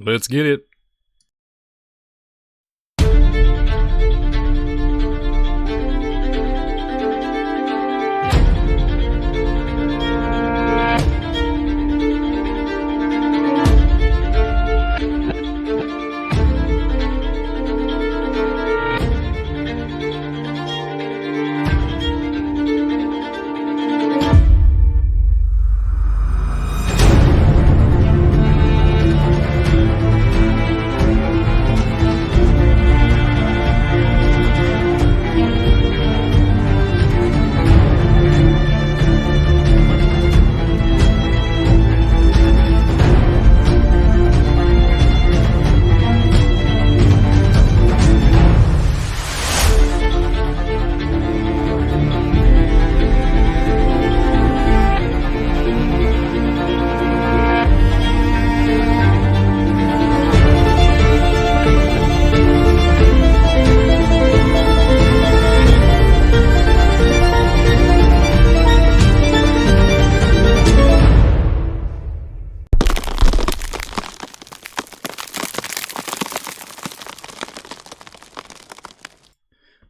Let's get it.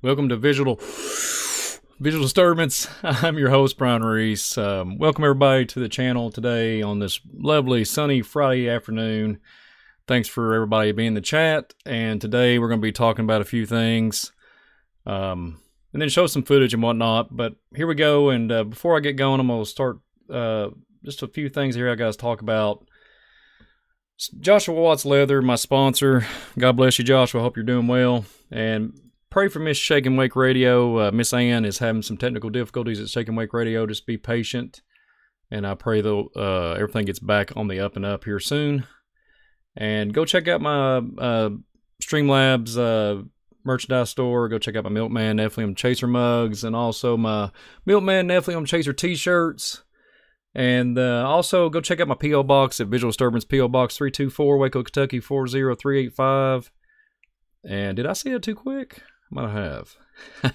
Welcome to Visual Disturbance. I'm your host, Brian Reese. Welcome everybody to the channel today on this lovely sunny Friday afternoon. Thanks for everybody being in the chat. And today we're going to be talking about a few things, and then show some footage and whatnot. But here we go. And before I get going, I'm going to start just a few things here I got to talk about. Joshua Watts Leather, my sponsor. God bless you, Joshua. I hope you're doing well. And pray for Miss Shake and Wake Radio. Miss Ann is having some technical difficulties at Shake and Wake Radio. Just be patient. And I pray that everything gets back on the up and up here soon. And go check out my Streamlabs merchandise store. Go check out my Milkman Nephilim Chaser mugs. And also my Milkman Nephilim Chaser t-shirts. And also go check out my P.O. Box at Visual Disturbance, P.O. Box 324, Waco, Kentucky 40385. And did I say that too quick? Might have. But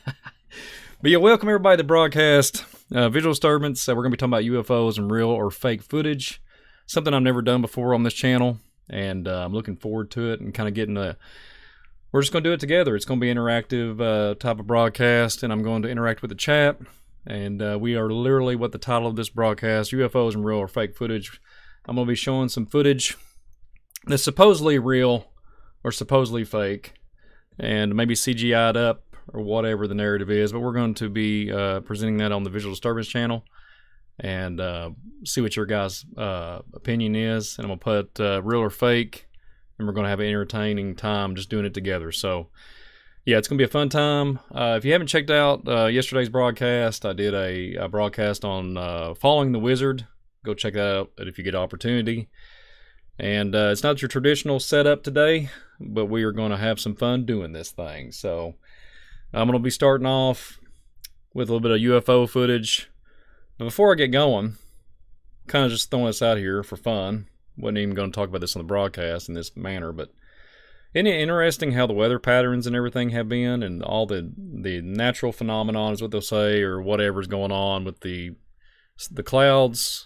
yeah, welcome everybody to the broadcast. Visual Disturbance. We're going to be talking about UFOs and real or fake footage. Something I've never done before on this channel. And I'm looking forward to it and kind of getting we're just going to do it together. It's going to be an interactive type of broadcast. And I'm going to interact with the chat. And we are literally what the title of this broadcast, UFOs and real or fake footage. I'm going to be showing some footage that's supposedly real or supposedly fake. And maybe CGI'd up or whatever the narrative is. But we're going to be presenting that on the Visual Disturbance channel. And see what your guys' opinion is. And I'm going to put real or fake. And we're going to have an entertaining time just doing it together. So, yeah, it's going to be a fun time. If you haven't checked out yesterday's broadcast, I did a broadcast on Following the Wizard. Go check that out if you get an opportunity. And it's not your traditional setup today, but we are going to have some fun doing this thing. So I'm going to be starting off with a little bit of UFO footage. But before I get going, kind of just throwing this out here for fun. Wasn't even going to talk about this on the broadcast in this manner, but isn't it interesting how the weather patterns and everything have been, and all the natural phenomenon is what they'll say, or whatever's going on with the clouds,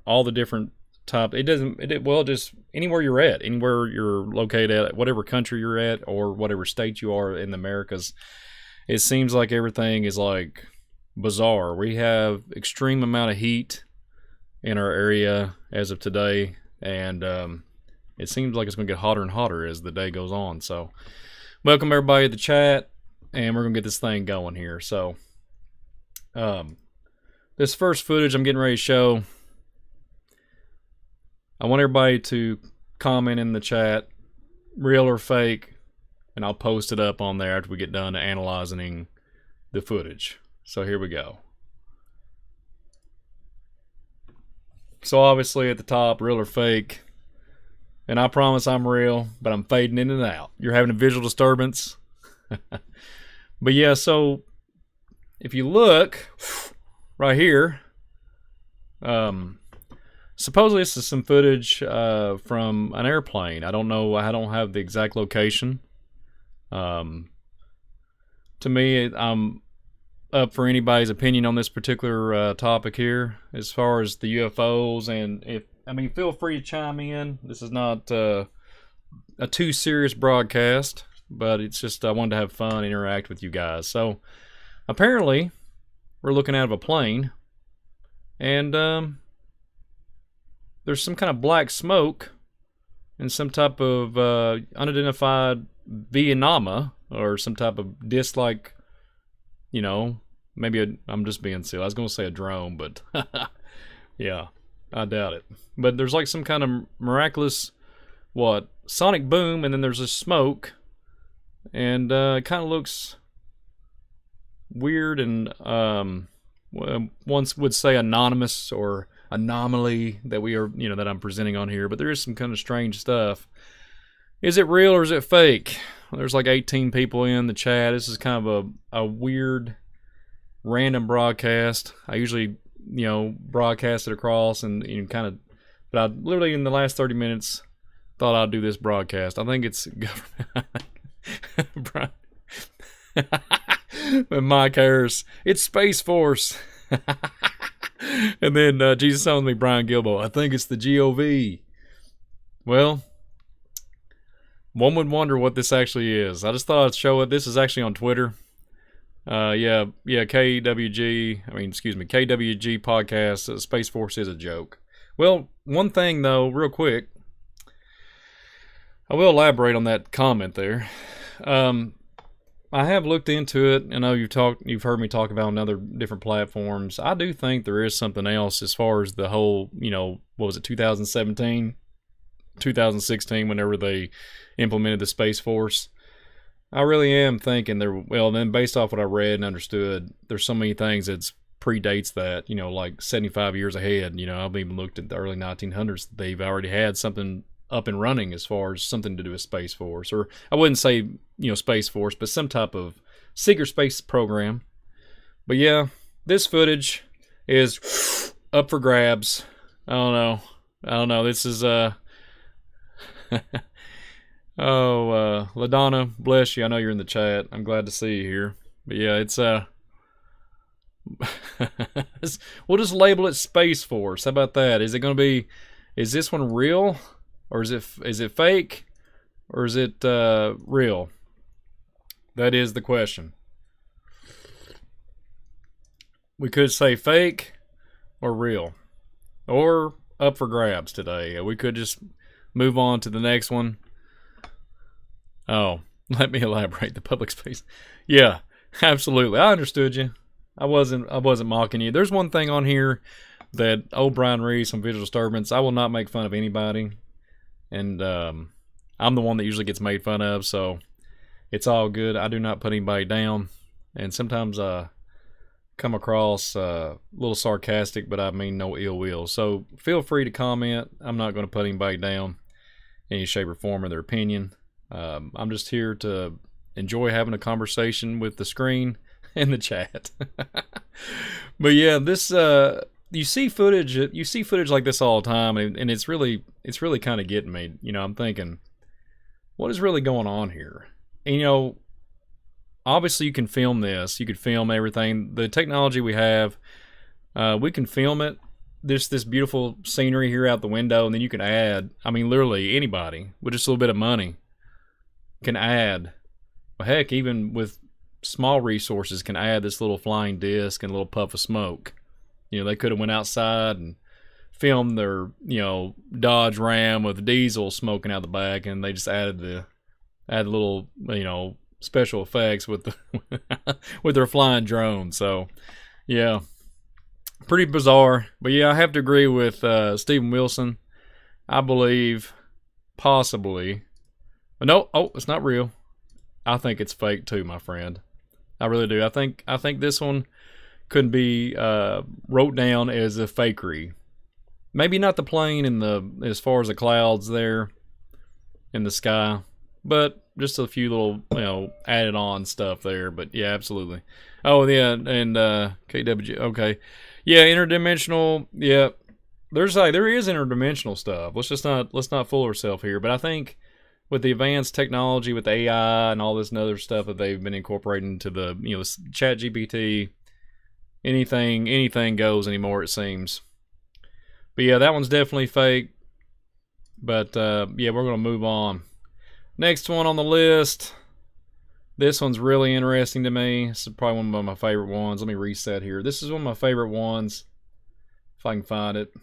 all the different type. Just anywhere you're at, anywhere you're located at, whatever country you're at, or whatever state you are in the Americas, it seems like everything is like bizarre. We have extreme amount of heat in our area as of today, and it seems like it's going to get hotter and hotter as the day goes on. So welcome everybody to the chat, and we're going to get this thing going here. So this first footage I'm getting ready to show, I want everybody to comment in the chat, real or fake, and I'll post it up on there after we get done analyzing the footage. So here we go. So obviously at the top, real or fake, and I promise I'm real, but I'm fading in and out. You're having a visual disturbance. But yeah, so if you look right here, supposedly this is some footage from an airplane. I don't know. I don't have the exact location. To me, I'm up for anybody's opinion on this particular topic here, as far as the UFOs. And feel free to chime in. This is not a too serious broadcast, but it's just I wanted to have fun and interact with you guys. So apparently we're looking out of a plane, and there's some kind of black smoke and some type of unidentified Vietnama or some type of disc-like, you know, maybe I'm just being silly. I was going to say a drone, but yeah, I doubt it. But there's like some kind of miraculous, sonic boom, and then there's a smoke, and it kind of looks weird and one would say anonymous or anomaly that we are, that I'm presenting on here, but there is some kind of strange stuff. Is it real or is it fake? There's like 18 people in the chat. This is kind of a weird random broadcast. I usually, broadcast it across and but I literally in the last 30 minutes thought I'd do this broadcast. I think it's government. Mike Harris. It's Space Force. And then Jesus Owns Me, Brian Gilbo. I think it's the GOV. Well, one would wonder what this actually is. I just thought I'd show it. This is actually on Twitter. KWG podcast. Space Force is a joke. Well, one thing though, real quick, I will elaborate on that comment there. I have looked into it. I know you've heard me talk about on other different platforms. I do think there is something else as far as the whole, what was it, 2017, 2016, whenever they implemented the Space Force. I really am thinking then based off what I read and understood, there's so many things that predates that, like 75 years ahead. I've even looked at the early 1900s. They've already had something up and running as far as something to do with Space Force, or I wouldn't say Space Force, but some type of secret space program. But yeah, this footage is up for grabs. I don't know. This is LaDonna, bless you. I know you're in the chat. I'm glad to see you here. But yeah, it's we'll just label it Space Force. How about that? Is this one real? Or is it fake? Or is it real? That is the question. We could say fake or real. Or up for grabs today. We could just move on to the next one. Oh, let me elaborate. The public space. Yeah, absolutely. I understood you. I wasn't mocking you. There's one thing on here that old Brian Reese from Visual Disturbance, I will not make fun of anybody. And I'm the one that usually gets made fun of, so it's all good. I do not put anybody down. And sometimes I come across a little sarcastic, but I mean no ill will. So feel free to comment. I'm not going to put anybody down in any shape or form or their opinion. I'm just here to enjoy having a conversation with the screen and the chat. But yeah, this you see footage like this all the time, and it's really kind of getting me. I'm thinking, what is really going on here? And, obviously you can film this. You could film everything. The technology we have, we can film it. This beautiful scenery here out the window, and then you can add. I mean, literally anybody with just a little bit of money can add. Well, heck, even with small resources, can add this little flying disc and a little puff of smoke. They could have went outside and filmed their, Dodge Ram with diesel smoking out the back, and they just added the little, special effects with the with their flying drone. So, yeah, pretty bizarre. But yeah, I have to agree with Stephen Wilson. I believe possibly. No, it's not real. I think it's fake too, my friend. I really do. I think this one could be wrote down as a fakery. Maybe not the plane as far as the clouds there in the sky, but just a few little added on stuff there. But yeah, absolutely. Oh yeah, and KWG. Okay, yeah, interdimensional. Yeah, there is interdimensional stuff. Let's not fool ourselves here. But I think with the advanced technology with AI and all this and other stuff that they've been incorporating into the Chat GPT. Anything goes anymore, it seems. But yeah, that one's definitely fake. But yeah, we're going to move on. Next one on the list. This one's really interesting to me. This is probably one of my favorite ones. Let me reset here. This is one of my favorite ones, if I can find it.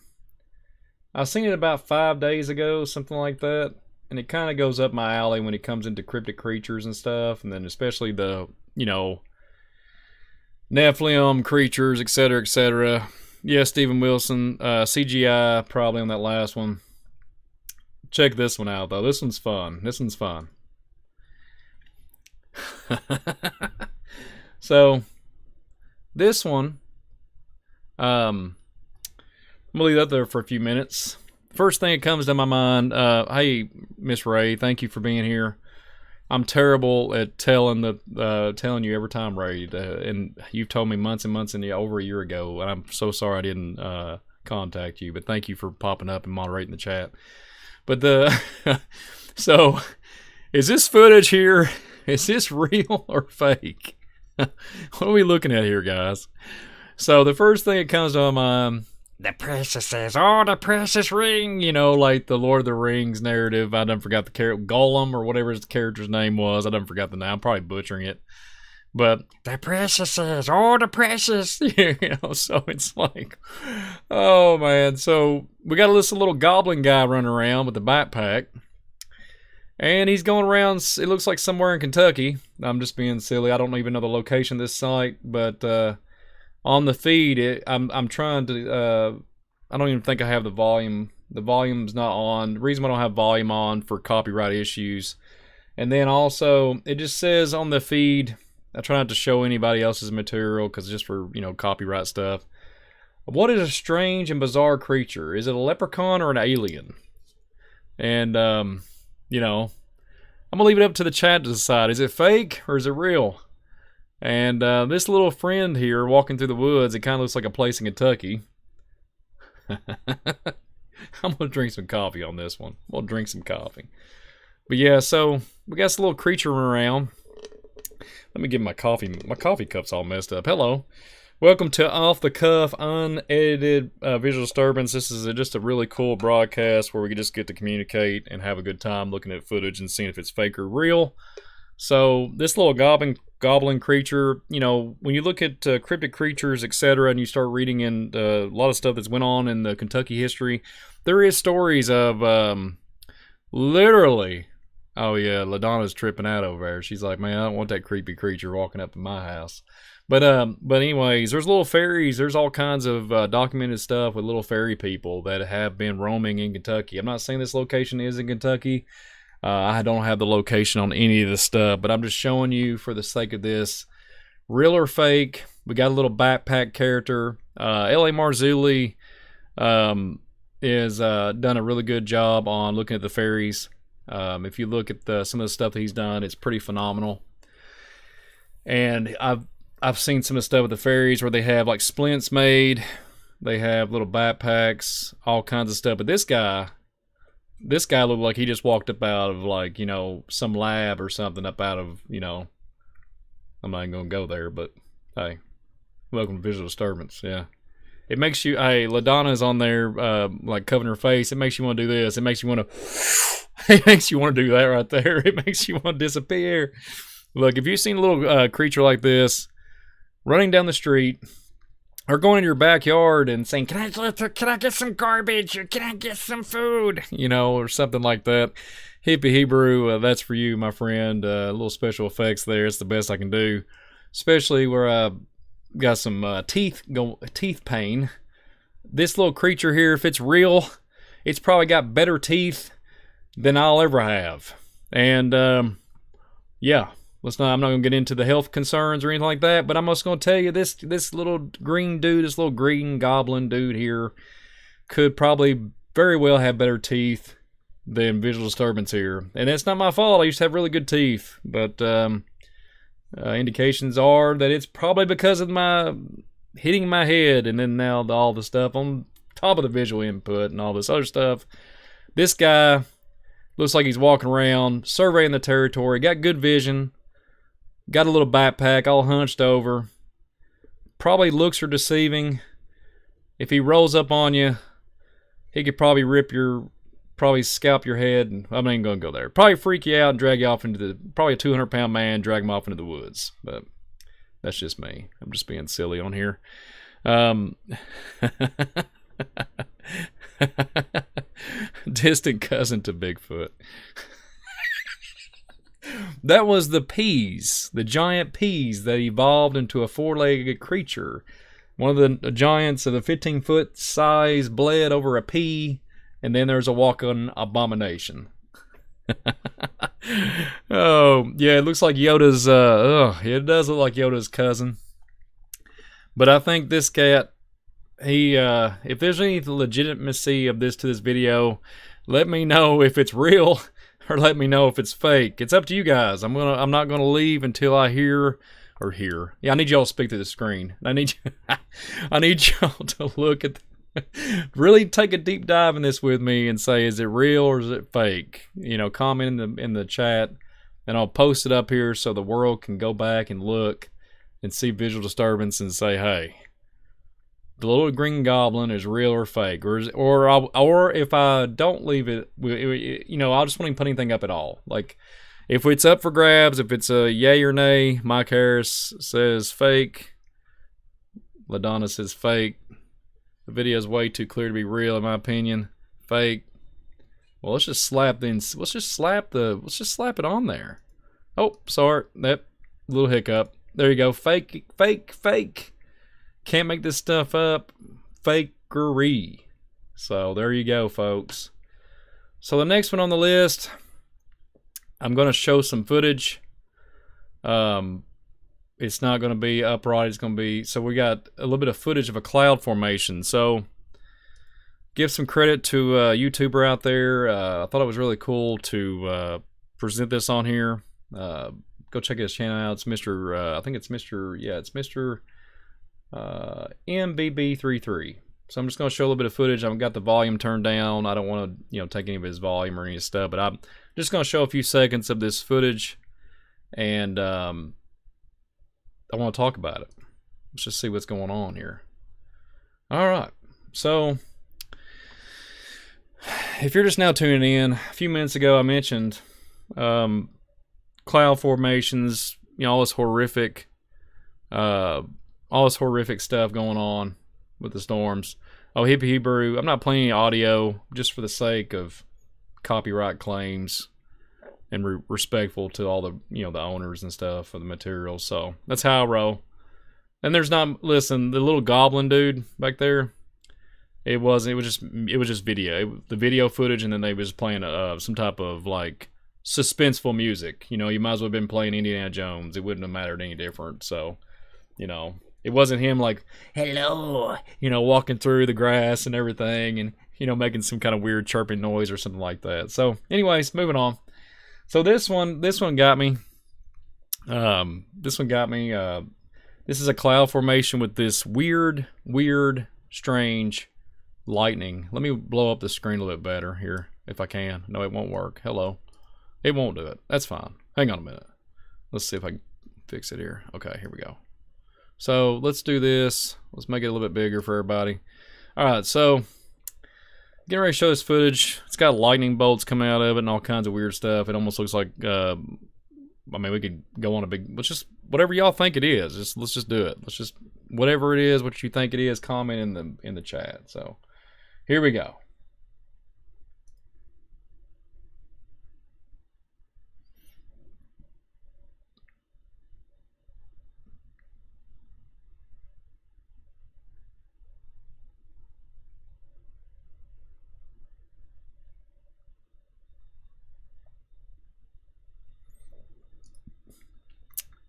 I seen it about 5 days ago, something like that. And it kind of goes up my alley when it comes into cryptic creatures and stuff. And then especially the, Nephilim creatures, etc., etc. Yeah, Steven Wilson. CGI probably on that last one. Check this one out, though. This one's fun. So, this one, I'm gonna leave that there for a few minutes. First thing that comes to my mind, hey, Miss Ray, thank you for being here. I'm terrible at telling you every time, Ray, and you've told me months and months and over a year ago, and I'm so sorry I didn't contact you, but thank you for popping up and moderating the chat. But so, is this footage here? Is this real or fake? What are we looking at here, guys? So the first thing that comes to my mind, the princesses, the precious ring, like the Lord of the Rings narrative. I done forgot the character, Gollum or whatever his character's name was. I done forgot the name. I'm probably butchering it. But the princesses, the precious, so it's like, oh man. So we got this little goblin guy running around with a backpack. And he's going around, it looks like somewhere in Kentucky. I'm just being silly. I don't even know the location of this site. But on the feed, I'm trying to, I don't even think I have the volume. The volume's not on. The reason I don't have volume on for copyright issues. And then also, it just says on the feed, I try not to show anybody else's material because just for, copyright stuff. What is a strange and bizarre creature? Is it a leprechaun or an alien? And, I'm gonna leave it up to the chat to decide. Is it fake or is it real? And this little friend here walking through the woods, it kind of looks like a place in Kentucky. I'm gonna drink some coffee on this one. We'll drink some coffee. But yeah, so we got this little creature around. Let me get my coffee. My coffee cup's all messed up. Hello. Welcome to Off the Cuff, unedited visual disturbance. This is just a really cool broadcast where we can just get to communicate and have a good time looking at footage and seeing if it's fake or real. So this little goblin creature, when you look at cryptic creatures, etc., and you start reading in a lot of stuff that's went on in the Kentucky history, there is stories of literally. Oh yeah, LaDonna's tripping out over there. She's like, man, I don't want that creepy creature walking up in my house. But anyways, there's little fairies. There's all kinds of documented stuff with little fairy people that have been roaming in Kentucky. I'm not saying this location is in Kentucky. I don't have the location on any of this stuff, but I'm just showing you for the sake of this, real or fake. We got a little backpack character. L.A. Marzulli is done a really good job on looking at the fairies. If you look at some of the stuff that he's done, it's pretty phenomenal. And I've seen some of the stuff with the fairies where they have like splints made. They have little backpacks, all kinds of stuff. But this guy looked like he just walked up out of like, some lab or something up out of, I'm not even going to go there, but hey, welcome to Visual Disturbance. Yeah. It makes you, hey, LaDonna's on there, like covering her face. It makes you want to do this. It makes you want to, it makes you want to do that right there. It makes you want to disappear. Look, if you've seen a little creature like this running down the street or going into your backyard and saying, can I get some garbage or can I get some food? Or something like that. Hippie Hebrew, that's for you, my friend. A little special effects there. It's the best I can do. Especially where I got some teeth pain. This little creature here, if it's real, it's probably got better teeth than I'll ever have. And, yeah. I'm not going to get into the health concerns or anything like that, but I'm just going to tell you this little green dude, this little green goblin dude here could probably very well have better teeth than Visual Disturbance here. And it's not my fault. I used to have really good teeth, but indications are that it's probably because of my hitting my head and then now all the stuff on top of the visual input and all this other stuff. This guy looks like he's walking around, surveying the territory, got good vision. Got a little backpack all hunched over. Probably looks are deceiving. If he rolls up on you, he could probably rip your probably scalp your head, and I'm not even gonna go there. Probably freak you out and drag you off into the, probably a 200-pound man, drag him off into the woods. But that's just me. I'm just being silly on here. Distant cousin to Bigfoot. That was the peas, the giant peas that evolved into a four-legged creature. One of the giants of the 15-foot size bled over a pea, and then there's a walking abomination. Oh, yeah, it looks like Yoda's, it does look like Yoda's cousin. But I think this cat, he, if there's any legitimacy of this to this video, let me know if it's real or let me know if it's fake. It's up to you guys. I'm not gonna leave until I hear. Yeah, I need y'all to speak to the screen. I need y'all to look at, really take a deep dive in this with me and say, is it real or is it fake? You know, comment in the chat, and I'll post it up here so the world can go back and look and see Visual Disturbance and say, hey, the little green goblin is real or fake, or if I don't leave it, you know, I just won't even put anything up at all. Like, if it's up for grabs, if it's a yay or nay, Mike Harris says fake. LaDonna says fake. The video is way too clear to be real, in my opinion. Fake. Well, let's just slap it on there. Oh, sorry, that little hiccup. There you go. Fake, fake, fake. Can't make this stuff up. Fakery. So there you go, folks. So the next one on the list, I'm going to show some footage. It's not going to be upright. It's going to be, so we got a little bit of footage of a cloud formation. So give some credit to a YouTuber out there. I thought it was really cool to present this on here. Go check his channel out. It's Mr. I think it's Mr. Yeah, it's Mr. MBB33. So I'm just going to show a little bit of footage. I've got the volume turned down. I don't want to, you know, take any of his volume or any stuff, but I'm just going to show a few seconds of this footage, and I want to talk about it. Let's just see what's going on here. All right. So if you're just now tuning in, a few minutes ago I mentioned cloud formations, you know, all this horrific stuff going on with the storms. Oh, Hippie Hebrew, I'm not playing any audio just for the sake of copyright claims and respectful to all the, you know, the owners and stuff of the material. So that's how I roll. And there's not, listen, the little goblin dude back there, it was just video. The video footage, and then they was playing some type of like suspenseful music. You know, you might as well have been playing Indiana Jones. It wouldn't have mattered any different. So, you know, it wasn't him like, hello, you know, walking through the grass and everything and, you know, making some kind of weird chirping noise or something like that. So anyways, moving on. So this one got me. This is a cloud formation with this weird, strange lightning. Let me blow up the screen a little bit better here if I can. No, it won't work. Hello. It won't do it. That's fine. Hang on a minute. Let's see if I can fix it here. Okay, here we go. So let's do this. Let's make it a little bit bigger for everybody. All right, so getting ready to show this footage. It's got lightning bolts coming out of it and all kinds of weird stuff. It almost looks like, I mean, we could go on a big, let's just, whatever y'all think it is, let's just do it. Let's just, whatever it is, what you think it is, comment in the chat. So here we go.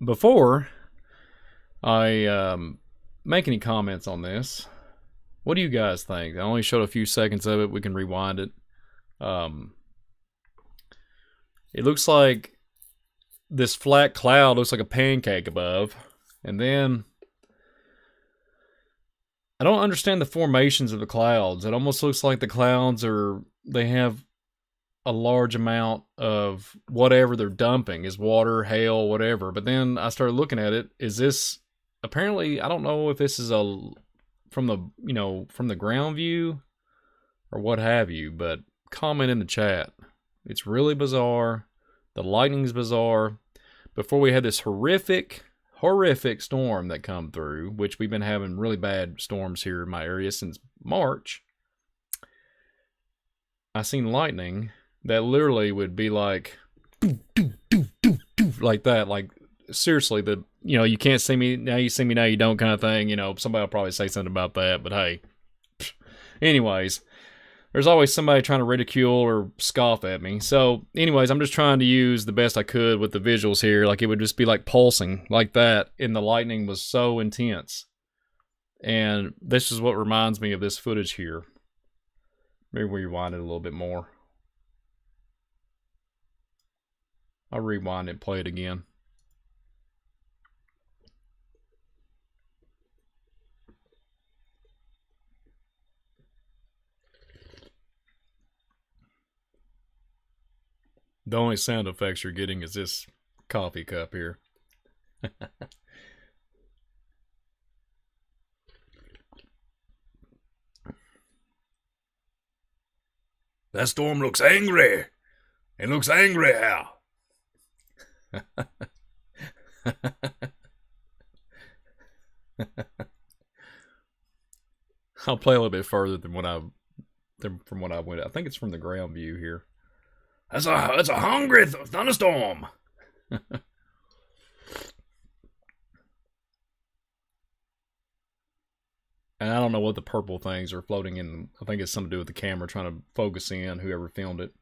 Before I make any comments on this, what do you guys think? I only showed a few seconds of it. We can rewind it. It looks like this flat cloud looks like a pancake above. And then I don't understand the formations of the clouds. It almost looks like the clouds they have a large amount of whatever they're dumping is water, hail, whatever. But then I started looking at it. Is this apparently, I don't know if this is from the ground view or what have you, but comment in the chat. It's really bizarre. The lightning's bizarre. Before we had this horrific storm that come through, which we've been having really bad storms here in my area since March, I seen lightning that literally would be like, like that. Like, seriously, you can't see me, now you see me, now you don't kind of thing. Somebody will probably say something about that, but hey. Anyways, there's always somebody trying to ridicule or scoff at me. So, anyways, I'm just trying to use the best I could with the visuals here. Like, it would just be like pulsing like that, and the lightning was so intense. And this is what reminds me of this footage here. Maybe rewind it a little bit more. I'll rewind it and play it again. The only sound effects you're getting is this coffee cup here. That storm looks angry. It looks angry, Hal. I'll play a little bit further than from what I went. I think it's from the ground view here. That's a hungry thunderstorm. And I don't know what the purple things are floating in. I think it's something to do with the camera trying to focus in whoever filmed it.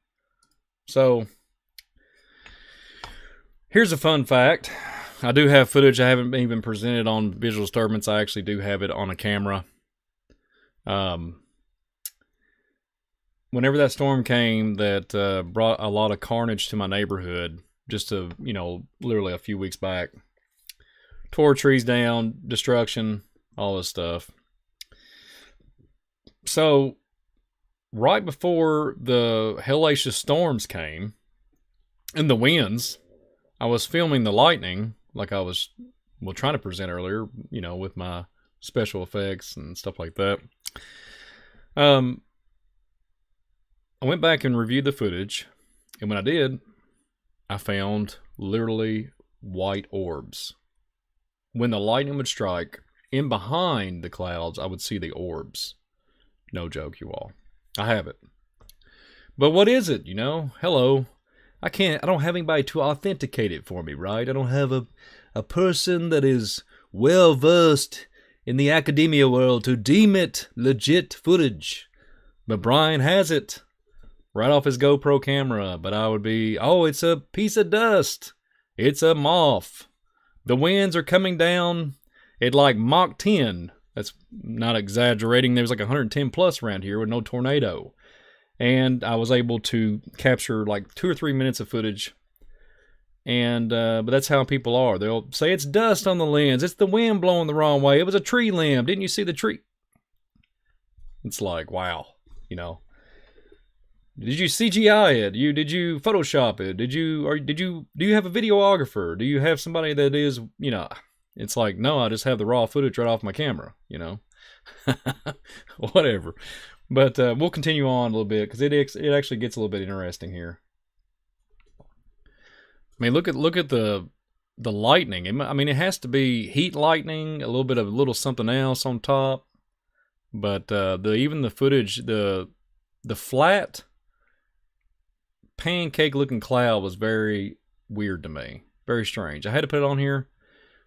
So, here's a fun fact. I do have footage I haven't even presented on Visual Disturbance. I actually do have it on a camera. Whenever that storm came that brought a lot of carnage to my neighborhood, just literally a few weeks back, tore trees down, destruction, all this stuff. So, right before the hellacious storms came, and the winds, I was filming the lightning, like I was trying to present earlier, with my special effects and stuff like that. I went back and reviewed the footage, and when I did, I found literally white orbs. When the lightning would strike, in behind the clouds, I would see the orbs. No joke, you all. I have it. But what is it, Hello. I don't have anybody to authenticate it for me, right? I don't have a person that is well versed in the academia world to deem it legit footage. But Brian has it right off his GoPro camera. But I would be, it's a piece of dust. It's a moth. The winds are coming down at like Mach 10. That's not exaggerating. There was like 110 plus around here with no tornado. And I was able to capture like 2 or 3 minutes of footage. And but that's how people are. They'll say it's dust on the lens. It's the wind blowing the wrong way. It was a tree limb. Didn't you see the tree? It's like, wow, Did you CGI it? Did you Photoshop it? Do you have a videographer? Do you have somebody that is, It's like, no, I just have the raw footage right off my camera, Whatever. But we'll continue on a little bit because it actually gets a little bit interesting here. I mean, look at the lightning. It has to be heat lightning, a little something else on top. But even the footage, the flat pancake looking cloud was very weird to me, very strange. I had to put it on here,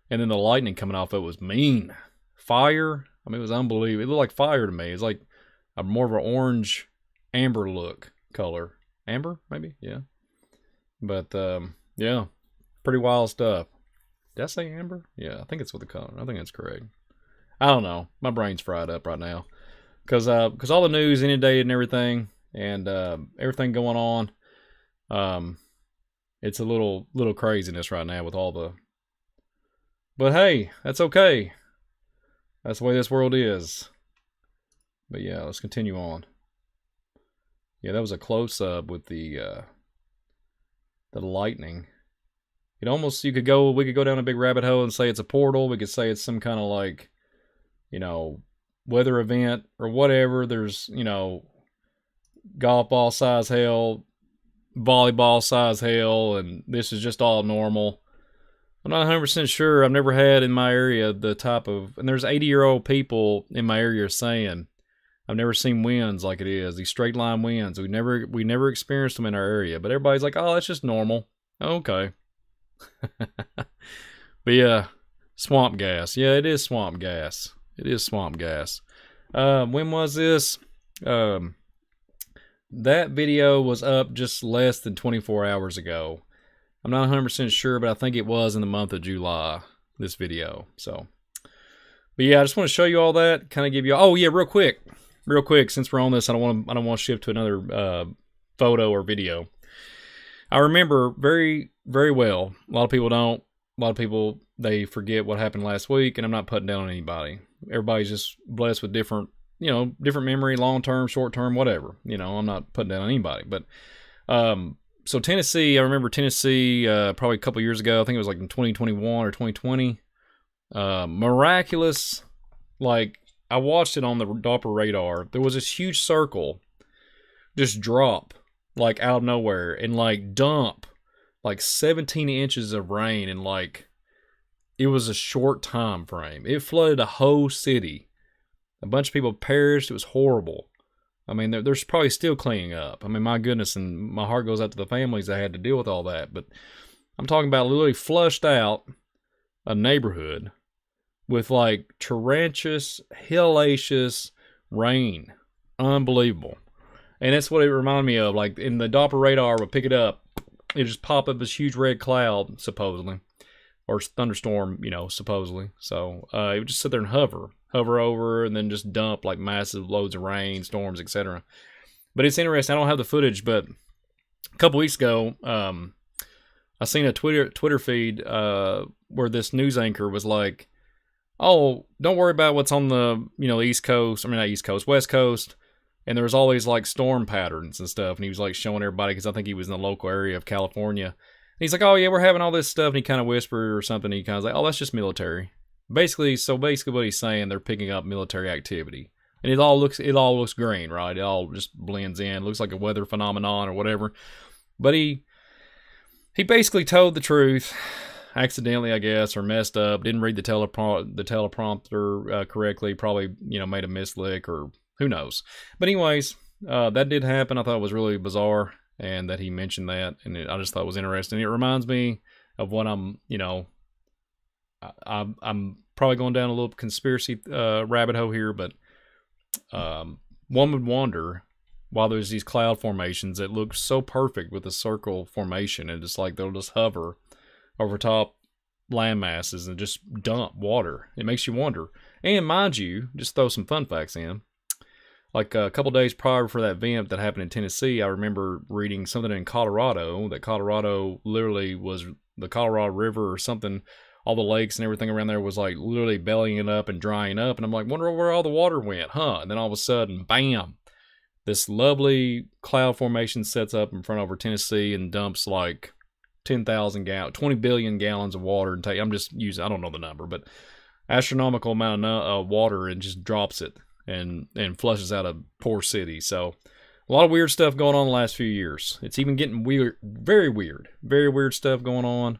and then the lightning coming off it was mean. Fire. It was unbelievable. It looked like fire to me. It's like more of an orange amber look color. Amber, maybe? Yeah. But, yeah. Pretty wild stuff. Did I say amber? Yeah, I think it's with the color. I think that's correct. I don't know. My brain's fried up right now. Because all the news inundated and everything, and everything going on, it's a little craziness right now with all the... But hey, that's okay. That's the way this world is. But yeah, let's continue on. Yeah, that was a close-up with the lightning. It almost, we could go down a big rabbit hole and say it's a portal. We could say it's some kind of like, weather event or whatever. There's, golf ball size hell, volleyball size hell, and this is just all normal. I'm not 100% sure. I've never had in my area the type of, and there's 80-year-old people in my area saying, I've never seen winds like it is, these straight line winds. We never experienced them in our area, but everybody's like, oh, that's just normal. Okay. But yeah, swamp gas. Yeah, it is swamp gas. It is swamp gas. When was this? That video was up just less than 24 hours ago. I'm not 100% sure, but I think it was in the month of July, this video. So, but yeah, I just want to show you all that, kind of give you, oh yeah, real quick, since we're on this, I don't want to shift to another photo or video. I remember very, very well. A lot of people don't. A lot of people, they forget what happened last week, and I'm not putting down on anybody. Everybody's just blessed with different, different memory, long-term, short-term, whatever. I'm not putting down on anybody. But, so Tennessee, I remember Tennessee probably a couple years ago. I think it was like in 2021 or 2020. Miraculous, like, I watched it on the Doppler radar. There was this huge circle just drop, like, out of nowhere and, like, dump, like, 17 inches of rain in, like, it was a short time frame. It flooded a whole city. A bunch of people perished. It was horrible. I mean, they're probably still cleaning up. I mean, my goodness, and my heart goes out to the families that had to deal with all that. But I'm talking about literally flushed out a neighborhood with, like, torrentious, hellacious rain. Unbelievable. And that's what it reminded me of. Like, in the Doppler radar would pick it up. It just pop up this huge red cloud, supposedly. Or thunderstorm, supposedly. So, it would just sit there and hover over, and then just dump, like, massive loads of rain, storms, etc. But it's interesting. I don't have the footage, but a couple weeks ago, I seen a Twitter feed where this news anchor was like, oh, don't worry about what's on the, East Coast. I mean, not East Coast, West Coast. And there was all these, like, storm patterns and stuff. And he was, like, showing everybody, because I think he was in the local area of California. And he's like, oh, yeah, we're having all this stuff. And he kind of whispered or something. He kind of was like, oh, that's just military. Basically what he's saying, they're picking up military activity. And it all looks green, right? It all just blends in. It looks like a weather phenomenon or whatever. But he basically told the truth. Accidentally, I guess, or messed up, didn't read the teleprompter correctly, probably, made a mislick, or who knows. But anyways, that did happen. I thought it was really bizarre, and that he mentioned that, and I just thought it was interesting. It reminds me of what I'm probably going down a little conspiracy rabbit hole here, but one would wonder why there's these cloud formations that look so perfect with a circle formation, and it's like they'll just hover over top land masses and just dump water. It makes you wonder. And mind you, just throw some fun facts in. Like a couple days prior for that event that happened in Tennessee, I remember reading something in Colorado, that Colorado literally was the Colorado River or something. All the lakes and everything around there was like literally bellying up and drying up. And I'm like, wonder where all the water went, huh? And then all of a sudden, bam, this lovely cloud formation sets up in front over Tennessee and dumps like 20 billion gallons of water. And I'm just using, I don't know the number, but astronomical amount of water, and just drops it and flushes out a poor city. So a lot of weird stuff going on the last few years. It's even getting weird, very weird stuff going on.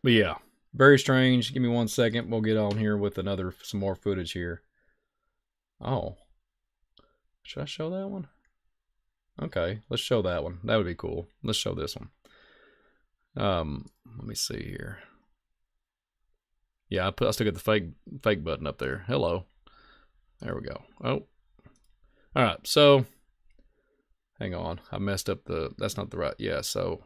But yeah, very strange. Give me 1 second. We'll get on here with some more footage here. Oh, should I show that one? Okay, let's show that one. That would be cool. Let's show this one. Let me see here. Yeah, I still got the fake button up there. Hello. There we go. Oh. All right, so hang on. I messed up that's not the right. Yeah, so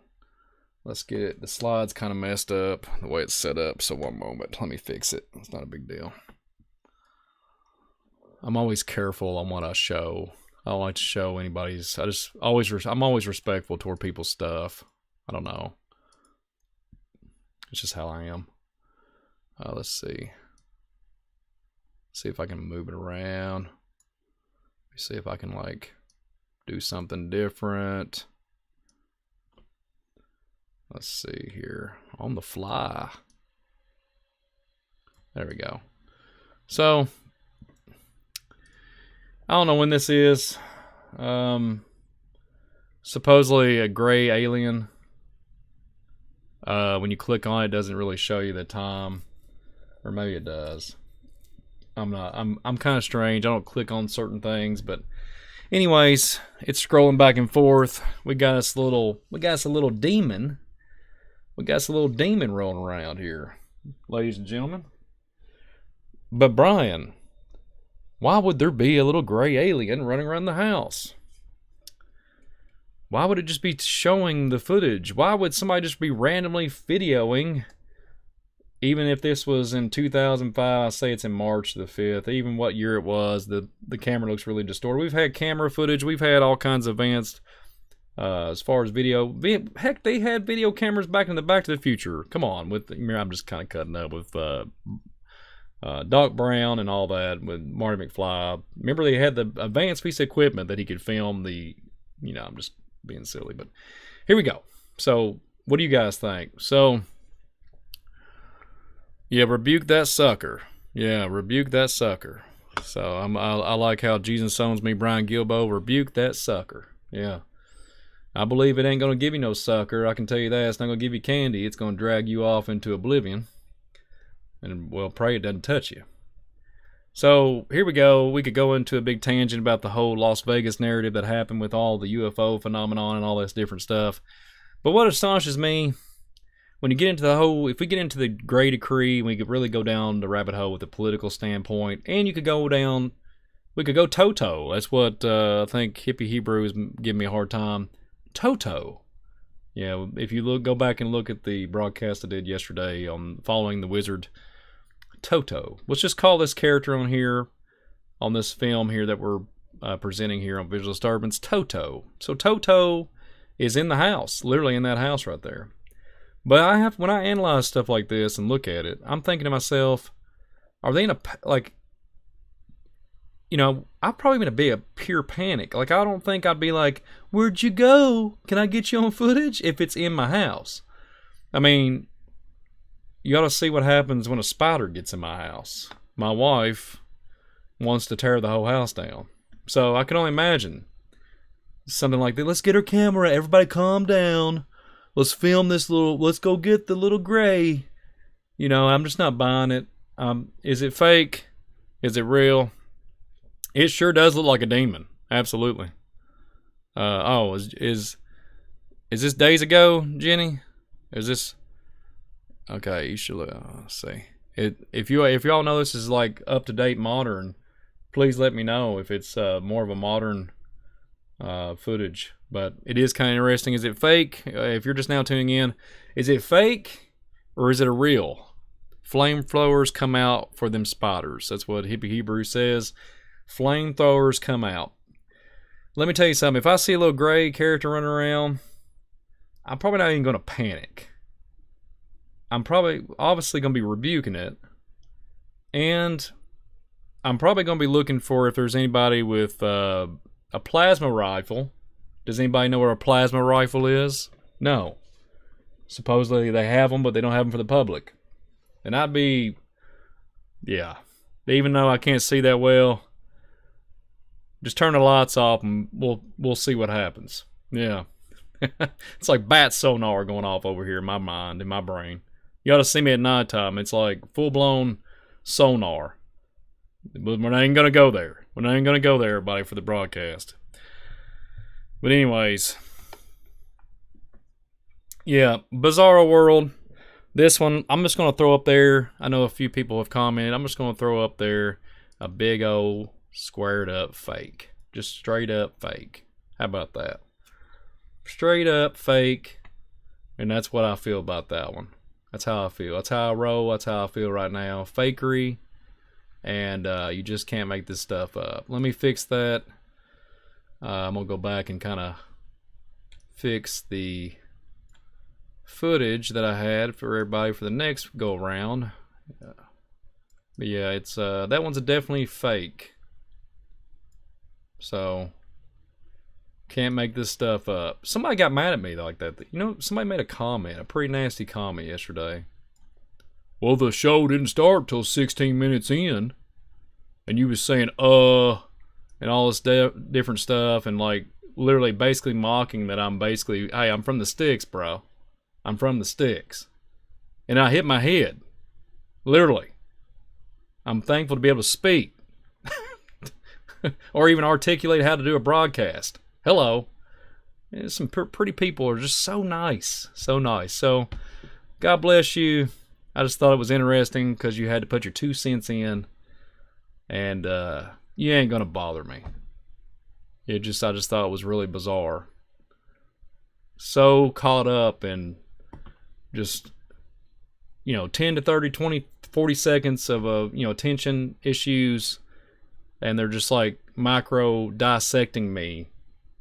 let's get it. The slide's kind of messed up the way it's set up. So 1 moment. Let me fix it. It's not a big deal. I'm always careful on what I show. I don't like to show anybody's. I'm always respectful toward people's stuff. I don't know. It's just how I am. Let's see. See if I can move it around. Let me see if I can like do something different. Let's see here. On the fly. There we go. So I don't know when this is. Supposedly a gray alien. When you click on it, it doesn't really show you the time, or maybe it does. I'm kind of strange. I don't click on certain things, but anyways, it's scrolling back and forth. We got us a little demon. We got us a little demon rolling around here, ladies and gentlemen. But Brian, why would there be a little gray alien running around the house? Why would it just be showing the footage? Why would somebody just be randomly videoing? Even if this was in 2005, I say it's in March the 5th, even what year it was, the camera looks really distorted. We've had camera footage. We've had all kinds of advanced, as far as video. Heck, they had video cameras back in the Back to the Future. Come on. I'm just kind of cutting up with Doc Brown and all that with Marty McFly. Remember they had the advanced piece of equipment that he could film the, I'm just being silly, but here we go. So what do you guys think? So yeah, rebuke that sucker. Yeah, rebuke that sucker. So I like how Jesus owns me, Brian Gilbo. Rebuke that sucker. Yeah, I believe it ain't gonna give you no sucker. I can tell you that. It's not gonna give you candy. It's gonna drag you off into oblivion. And well, pray it doesn't touch you. So here we go. We could go into a big tangent about the whole Las Vegas narrative that happened with all the UFO phenomenon and all this different stuff. But what astonishes me, when you get into if we get into the Gray Decree, we could really go down the rabbit hole with a political standpoint, and we could go Toto. That's what I think Hippie Hebrew is giving me a hard time. Toto. Yeah, if you go back and look at the broadcast I did yesterday on following the wizard, Toto. Let's just call this character on here, on this film here that we're presenting here on Visual Disturbance, Toto. So Toto is in the house, literally in that house right there. But when I analyze stuff like this and look at it, I'm thinking to myself, are they in a, I'd probably going to be a pure panic. Like, I don't think I'd be like, where'd you go? Can I get you on footage? If it's in my house. I mean, you ought to see what happens when a spider gets in my house. My wife wants to tear the whole house down. So I can only imagine something like that. Let's get her camera. Everybody calm down. Let's film this let's go get the little gray. I'm just not buying it. Is it fake? Is it real? It sure does look like a demon. Absolutely. Is this days ago, Jenny? Is this... Okay, you should see. If y'all know this is like up to date modern, please let me know if it's more of a modern footage. But it is kind of interesting. Is it fake? If you're just now tuning in, is it fake or is it a real? Flamethrowers come out for them spiders. That's what Hippie Hebrew says. Flamethrowers come out. Let me tell you something. If I see a little gray character running around, I'm probably not even going to panic. I'm obviously going to be rebuking it. And I'm probably going to be looking for if there's anybody with a plasma rifle. Does anybody know where a plasma rifle is? No. Supposedly they have them, but they don't have them for the public. And I'd be... Yeah. Even though I can't see that well, just turn the lights off and we'll see what happens. Yeah. It's like bat sonar going off over here in my mind, in my brain. You ought to see me at nighttime. It's like full-blown sonar. But we're not even going to go there. We're not even going to go there, everybody, for the broadcast. But anyways. Yeah, Bizarro World. This one, I'm just going to throw up there. I know a few people have commented. I'm just going to throw up there a big old squared up fake. Just straight up fake. How about that? Straight up fake. And that's what I feel about that one. That's how I feel. That's how I roll. That's how I feel right now. Fakery. And you just can't make this stuff up. Let me fix that. I'm going to go back and kind of fix the footage that I had for everybody for the next go around. But yeah, it's that one's definitely fake. So can't make this stuff up. Somebody got mad at me like that. Somebody made a comment, a pretty nasty comment yesterday. Well, the show didn't start till 16 minutes in. And you was saying, and and all this different stuff, and like literally basically mocking that I'm basically, hey, I'm from the sticks, bro. I'm from the sticks. And I hit my head. Literally. I'm thankful to be able to speak. Or even articulate how to do a broadcast. Hello. And some pretty people are just so nice. So nice. So, God bless you. I just thought it was interesting because you had to put your 2 cents in. And you ain't going to bother me. I just thought it was really bizarre. So caught up in just, 10 to 30, 20, 40 seconds of attention issues, and they're just like micro dissecting me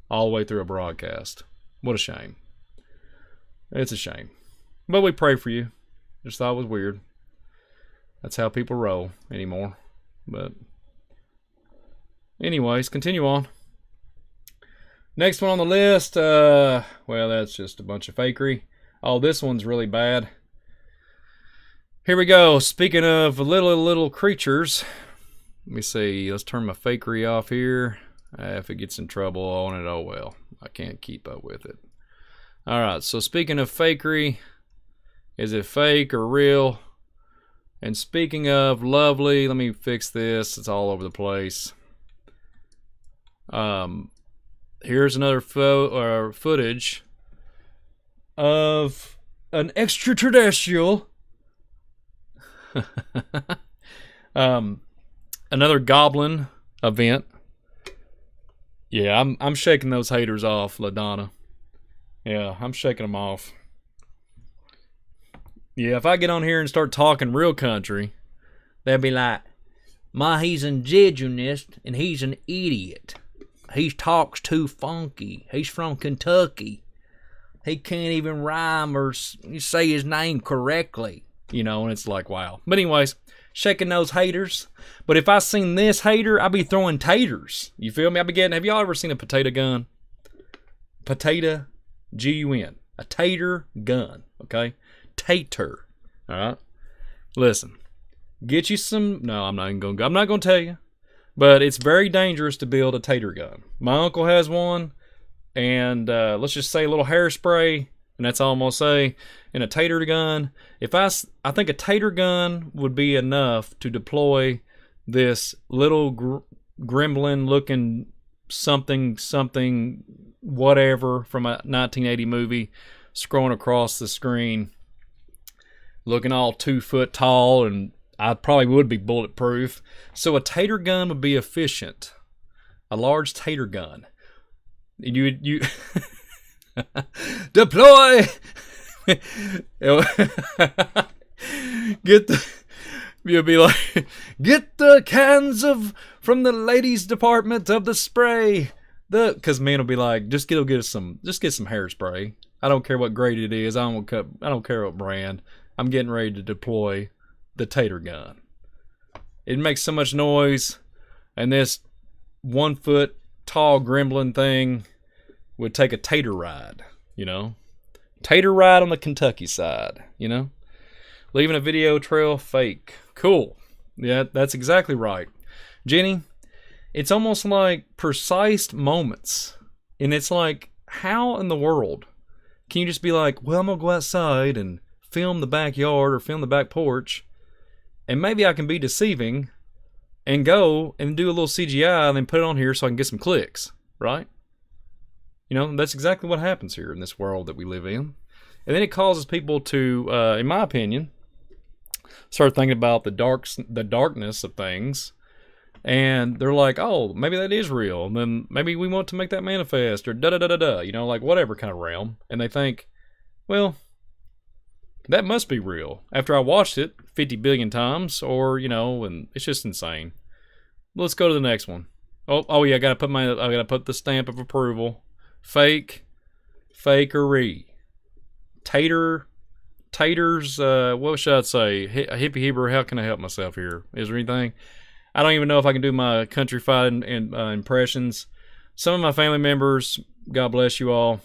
all the way through a broadcast. What a shame. It's a shame. But we pray for you. Just thought it was weird. That's how people roll anymore. But anyways, continue on. Next one on the list, well, that's just a bunch of fakery. Oh, this one's really bad. Here we go. Speaking of little creatures, let me see. Let's turn my fakery off here. If it gets in trouble on it, oh well. I can't keep up with it. Alright, so speaking of fakery, is it fake or real? And speaking of lovely, let me fix this. It's all over the place. Here's another footage of an extraterrestrial. Another goblin event. Yeah, I'm shaking those haters off, LaDonna. Yeah, I'm shaking them off. Yeah, if I get on here and start talking real country, they'll be like, he's indigenous and he's an idiot. He talks too funky. He's from Kentucky. He can't even rhyme or say his name correctly. And it's like, wow. But anyways, shaking those haters. But if I seen this hater, I'd be throwing taters. You feel me? Have y'all ever seen a potato gun? Potato, G-U-N. A tater gun, okay? Tater, all right? Listen, get you some, no, I'm not going to tell you. But it's very dangerous to build a tater gun. My uncle has one, and let's just say a little hairspray, and that's all I'm going to say. In a tater gun, I think a tater gun would be enough to deploy this little gremlin looking something whatever from a 1980 movie scrolling across the screen, looking all 2 foot tall, and I probably would be bulletproof. So a tater gun would be efficient. A large tater gun. You deploy. You'll be like, get the cans from the ladies department of the spray. Because men will be like, just get some hairspray. I don't care what grade it is. I don't care what brand. I'm getting ready to deploy the tater gun. It makes so much noise, and this 1 foot tall gremlin thing would take a tater ride, Tater ride on the Kentucky side, Leaving a video trail fake. Cool. Yeah, that's exactly right. Jenny, it's almost like precise moments. And it's like, how in the world can you just be like, well, I'm going to go outside and film the backyard or film the back porch, and maybe I can be deceiving and go and do a little CGI and then put it on here so I can get some clicks, right? That's exactly what happens here in this world that we live in. And then it causes people to, in my opinion, start thinking about the darkness of things. And they're like, oh, maybe that is real. And then maybe we want to make that manifest or da-da-da-da-da, like whatever kind of realm. And they think, well, that must be real. After I watched it 50 billion times and it's just insane. Let's go to the next one. Oh yeah, I gotta put the stamp of approval. Fake, fakery. Taters, what should I say? Hippie Hebrew, how can I help myself here? Is there anything? I don't even know if I can do my countrified impressions. Some of my family members, God bless you all,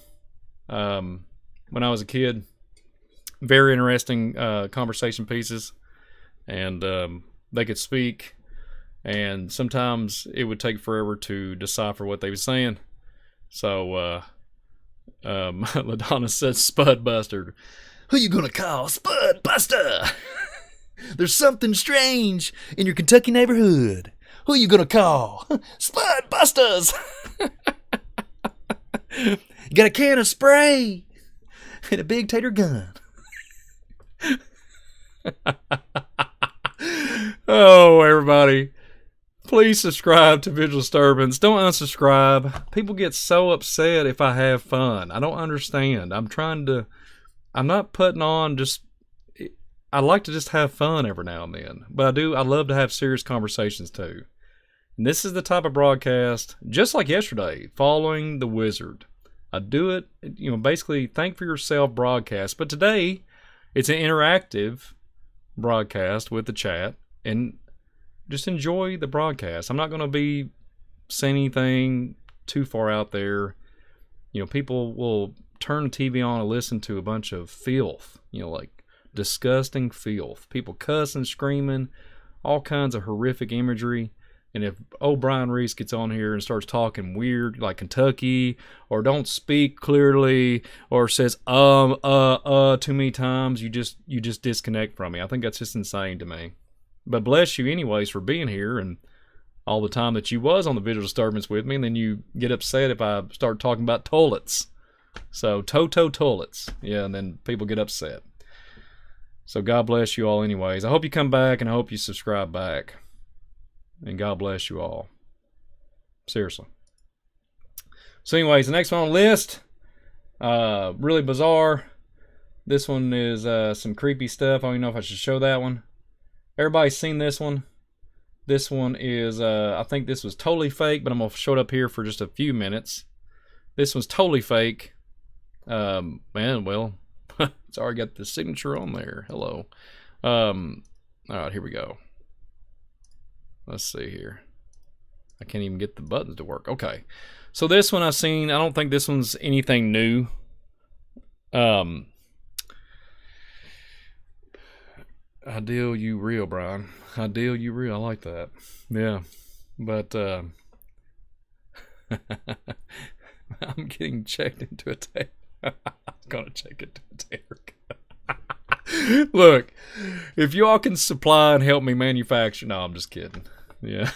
when I was a kid, very interesting conversation pieces, and they could speak, and sometimes it would take forever to decipher what they were saying. So LaDonna said Spud Buster. Who you gonna call? Spud Buster! There's something strange in your Kentucky neighborhood. Who you gonna call? Spud Busters! Got a can of spray and a big tater gun. Oh, everybody. Please subscribe to Visual Disturbance. Don't unsubscribe. People get so upset if I have fun. I don't understand. I'm not putting on just... I like to just have fun every now and then. But I love to have serious conversations too. And this is the type of broadcast, just like yesterday, following the wizard. I do it, basically think for yourself broadcast. But today, it's an interactive broadcast with the chat. And just enjoy the broadcast. I'm not going to be saying anything too far out there. People will turn the TV on and listen to a bunch of filth, like disgusting filth. People cussing, screaming, all kinds of horrific imagery. And if old Brian Reese gets on here and starts talking weird, like Kentucky, or don't speak clearly, or says too many times, you just disconnect from me. I think that's just insane to me. But bless you anyways for being here and all the time that you was on the Visual Disturbance with me, and then you get upset if I start talking about toilets. So, toilets. Yeah, and then people get upset. So God bless you all anyways. I hope you come back, and I hope you subscribe back. And God bless you all. Seriously. So anyways, the next one on the list, really bizarre. This one is some creepy stuff. I don't even know if I should show that one. Everybody's seen this one. This one is, I think this was totally fake, but I'm going to show it up here for just a few minutes. This one's totally fake. Man, well, it's already got the signature on there. Hello. All right, here we go. Let's see here. I can't even get the buttons to work. Okay. So this one I've seen. I don't think this one's anything new. Ideal you real, Brian. Ideal you real. I like that. Yeah. But I'm getting checked into a tape. I'm gonna check into a tape. Look, if y'all can supply and help me manufacture. No, I'm just kidding. Yeah.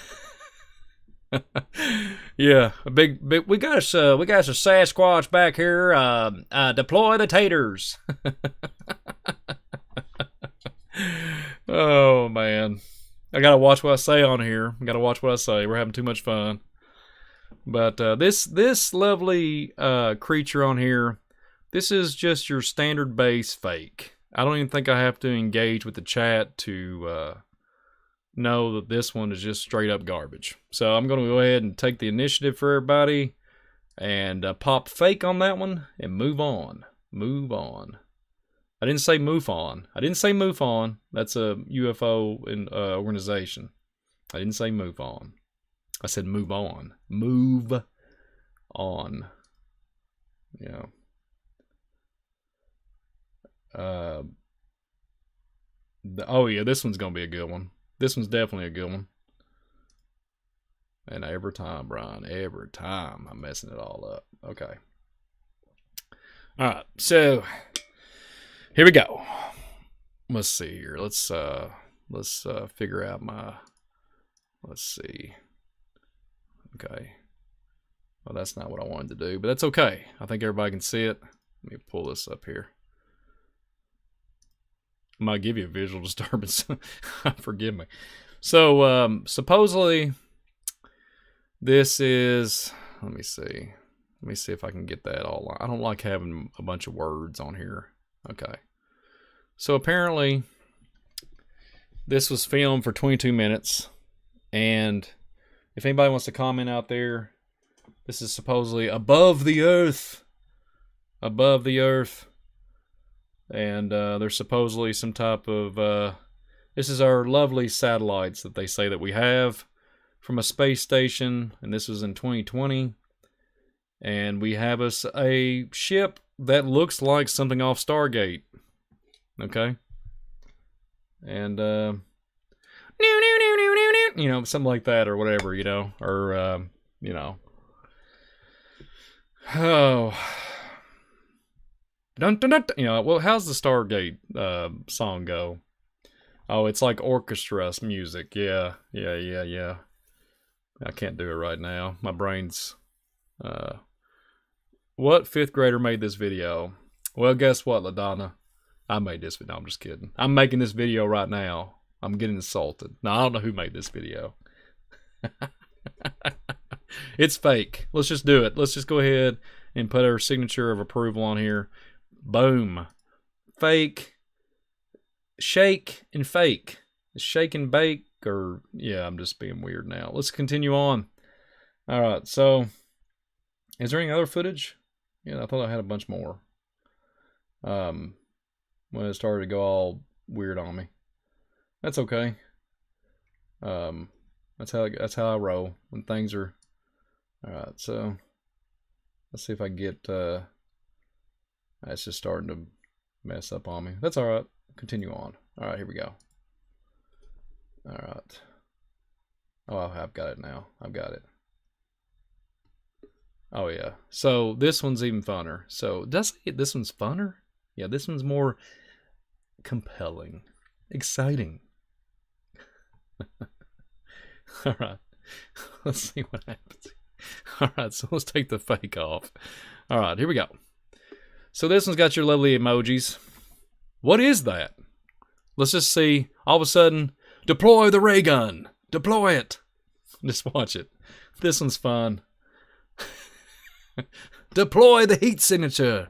Yeah, a big we got us a Sasquatch back here. Deploy the taters. Oh man, I gotta watch what I say on here. I gotta watch what I say. We're having too much fun. But this lovely creature on here, this is just your standard base fake. I don't even think I have to engage with the chat to know that this one is just straight up garbage. So I'm going to go ahead and take the initiative for everybody and pop fake on that one and move on. Move on. I didn't say move on. I didn't say move on. That's a UFO organization. I didn't say move on. I said move on. Move on. Yeah. Oh yeah, this one's gonna be a good one. This one's definitely a good one. And every time, Brian, every time I'm messing it all up. Okay. All right, so here we go. Let's see here. Let's figure out my. Let's see. Okay. Well, that's not what I wanted to do, but that's okay. I think everybody can see it. Let me pull this up here. I might give you a visual disturbance. Forgive me. So, supposedly, this is... Let me see. Let me see if I can get that all... I don't like having a bunch of words on here. Okay. So, apparently, this was filmed for 22 minutes. And if anybody wants to comment out there, this is supposedly above the earth. Above the earth. And there's supposedly some type of... this is our lovely satellites that they say that we have from a space station. And this was in 2020. And we have us a ship that looks like something off Stargate. Okay? And... you know, something like that or whatever, you know, or you know. Oh, dun, dun, dun, dun. You know, well, how's the Stargate song go? Oh, it's like orchestra music. Yeah. I can't do it right now. My brain's. What fifth grader made this video? Well, guess what, LaDonna? I made this video. No, I'm just kidding. I'm making this video right now. I'm getting insulted. No, I don't know who made this video. It's fake. Let's just do it. Let's just go ahead and put our signature of approval on here. Boom. Fake. Shake and fake. Shake and bake, or yeah, I'm just being weird now. Let's continue on. All right, so is there any other footage? Yeah, I thought I had a bunch more. When it started to go all weird on me. That's okay. That's how I roll when things are. All right, so let's see if I can get. It's just starting to mess up on me. That's all right. Continue on. All right, here we go. All right. Oh, I've got it now. I've got it. Oh yeah. So this one's even funner. So does this one's funner? Yeah, this one's more compelling, exciting. All right. Let's see what happens. All right, so let's take the fake off. All right, here we go. So this one's got your lovely emojis. What is that? Let's just see. All of a sudden, deploy the ray gun. Deploy it. Just watch it. This one's fun. Deploy the heat signature.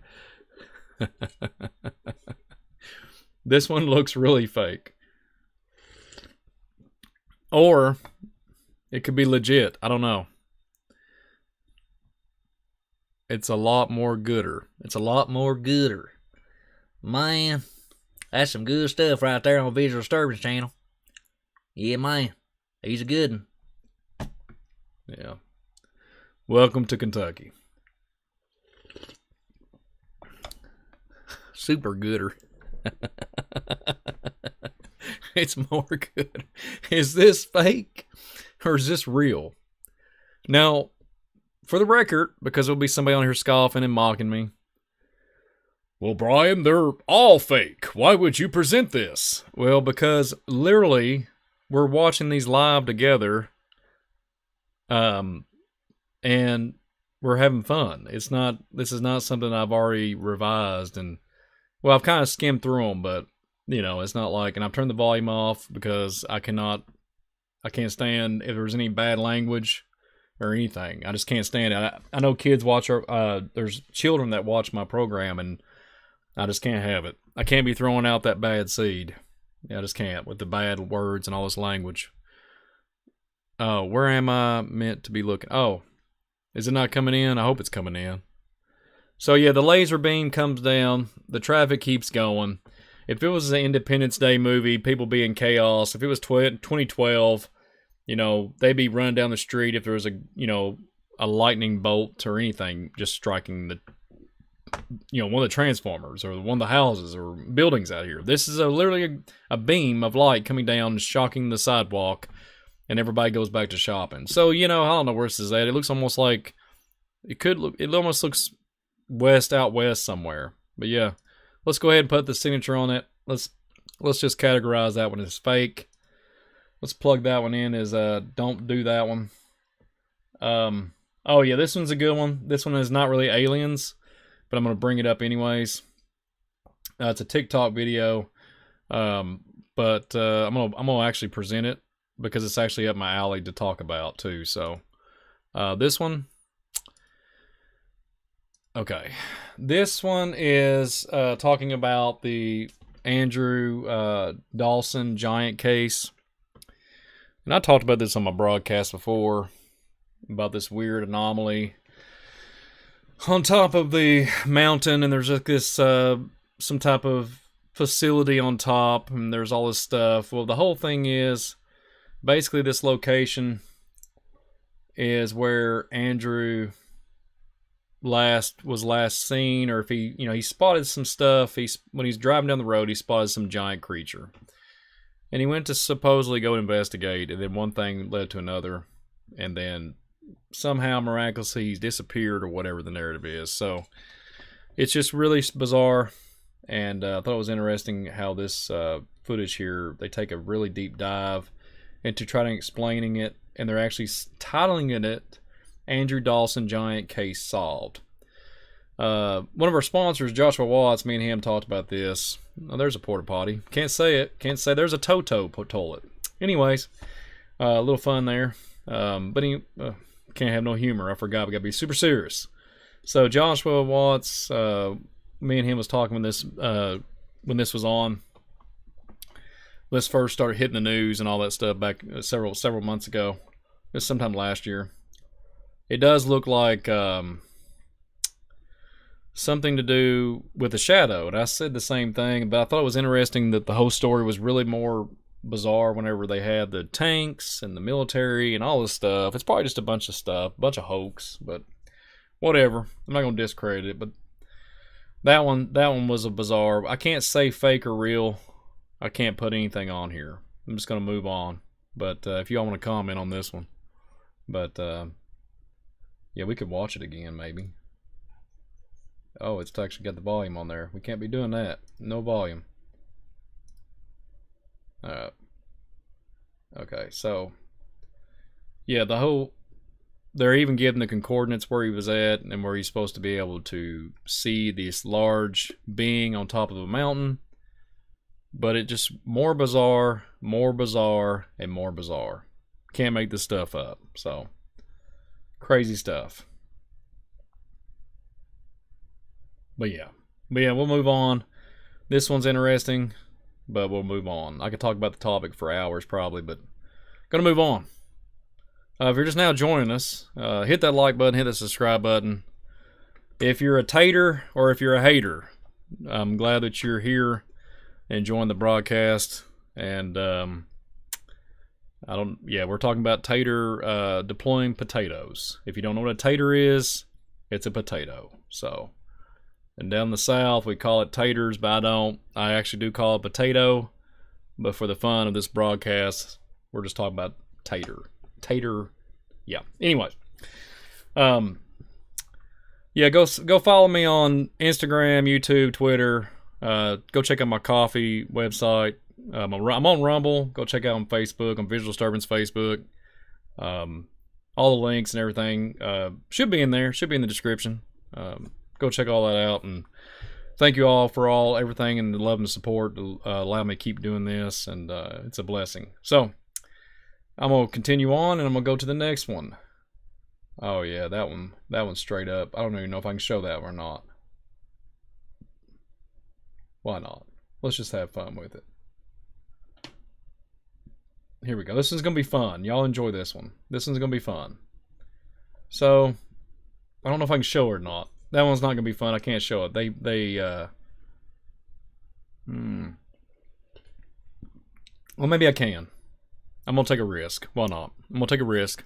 This one looks really fake. Or it could be legit. I don't know. It's a lot more gooder. It's a lot more gooder. Man, that's some good stuff right there on Visual Disturbance channel. Yeah, man. He's a good one. Yeah. Welcome to Kentucky. Super gooder. It's more good. Is this fake or is this real? Now, for the record, because there'll be somebody on here scoffing and mocking me. Well, Brian, they're all fake. Why would you present this? Well, because literally we're watching these live together, and we're having fun. This is not something I've already revised, and well, I've kind of skimmed through them, but you know, it's not like, and I've turned the volume off because I can't stand if there's any bad language or anything. I just can't stand it. I know kids watch there's children that watch my program, and I just can't have it. I can't be throwing out that bad seed. I just can't with the bad words and all this language. Oh, where am I meant to be looking? Oh, is it not coming in? I hope it's coming in. So yeah, the laser beam comes down. The traffic keeps going. If it was an Independence Day movie, people be in chaos. If it was 2012, you know, they'd be running down the street if there was a lightning bolt or anything just striking the, one of the transformers or one of the houses or buildings out here. This is literally a beam of light coming down and shocking the sidewalk, and everybody goes back to shopping. So, I don't know where this is at. It looks almost like it almost looks out west somewhere. But yeah, let's go ahead and put the signature on it. Let's just categorize that one as fake. Let's plug that one in as don't do that one. Oh yeah, this one's a good one. This one is not really aliens, but I'm gonna bring it up anyways. It's a TikTok video, but I'm gonna actually present it because it's actually up my alley to talk about too. So this one. Okay, this one is talking about the Andrew Dawson giant case. And I talked about this on my broadcast before, about this weird anomaly on top of the mountain, and there's like this, some type of facility on top, and there's all this stuff. Well, the whole thing is, basically this location is where Andrew was last seen, or if he spotted some stuff. When he's driving down the road, he spotted some giant creature. And he went to supposedly go investigate, and then one thing led to another, and then somehow miraculously he's disappeared or whatever the narrative is. So it's just really bizarre, and I thought it was interesting how this footage here, they take a really deep dive into trying to explaining it, and they're actually titling it Andrew Dawson Giant Case Solved. One of our sponsors, Joshua Watts, me and him talked about this. Oh, there's a porta potty. Can't say it. Can't say there's a Toto toilet. Anyways, a little fun there. But he can't have no humor. I forgot. We got to be super serious. So Joshua Watts, me and him was talking when this was on. This first started hitting the news and all that stuff back several months ago. It was sometime last year. It does look like something to do with a shadow, and I said the same thing, but I thought it was interesting that the whole story was really more bizarre whenever they had the tanks and the military and all this stuff. It's probably just a bunch of stuff, a bunch of hoax, but whatever. I'm not going to discredit it, but that one was a bizarre. I can't say fake or real. I can't put anything on here. I'm just going to move on. But if y'all want to comment on this one. But yeah, we could watch it again maybe. Oh, it's actually got the volume on there. We can't be doing that. No volume. Okay, so yeah, they're even giving the concordance where he was at and where he's supposed to be able to see this large being on top of a mountain. But it just more bizarre, and more bizarre. Can't make this stuff up. So crazy stuff. But yeah, we'll move on. This one's interesting, but we'll move on. I could talk about the topic for hours probably, but gonna move on. If you're just now joining us, hit that like button, hit the subscribe button. If you're a tater or if you're a hater, I'm glad that you're here and joined the broadcast. And we're talking about tater deploying potatoes. If you don't know what a tater is, it's a potato. So. And down the south, we call it taters, but I actually do call it potato. But for the fun of this broadcast, we're just talking about tater. Tater, yeah. Anyways, yeah, go follow me on Instagram, YouTube, Twitter. Go check out my coffee website. I'm on Rumble. Go check out on Facebook, on Visual Disturbance Facebook. All the links and everything should be in there. Should be in the description. Go check all that out, and thank you all for everything and the love and support to allow me to keep doing this, and it's a blessing. So I'm gonna continue on, and I'm gonna go to the next one. Oh yeah, that one's straight up. I don't even know if I can show that or not. Why not? Let's just have fun with it. Here we go. This is gonna be fun. Y'all enjoy this one. This one's gonna be fun. So I don't know if I can show it or not. That one's not gonna be fun. I can't show it. Well, maybe I can. I'm gonna take a risk. Why not? I'm gonna take a risk.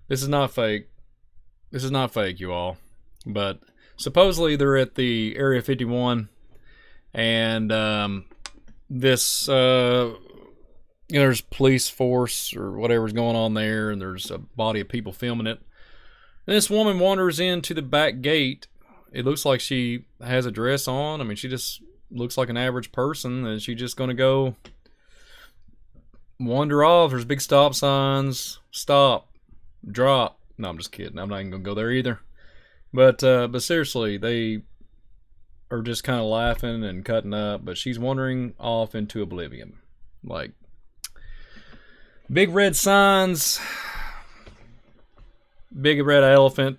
This is not fake. This is not fake, you all. But supposedly they're at the Area 51, and there's police force or whatever's going on there, and there's a body of people filming it. And this woman wanders into the back gate. It looks like she has a dress on. I mean, she just looks like an average person, and she's just gonna go wander off. There's big stop signs. Stop. Drop. No, I'm just kidding. I'm not even gonna go there either. But seriously, they are just kind of laughing and cutting up. But she's wandering off into oblivion. Like, big red signs. Big red elephant,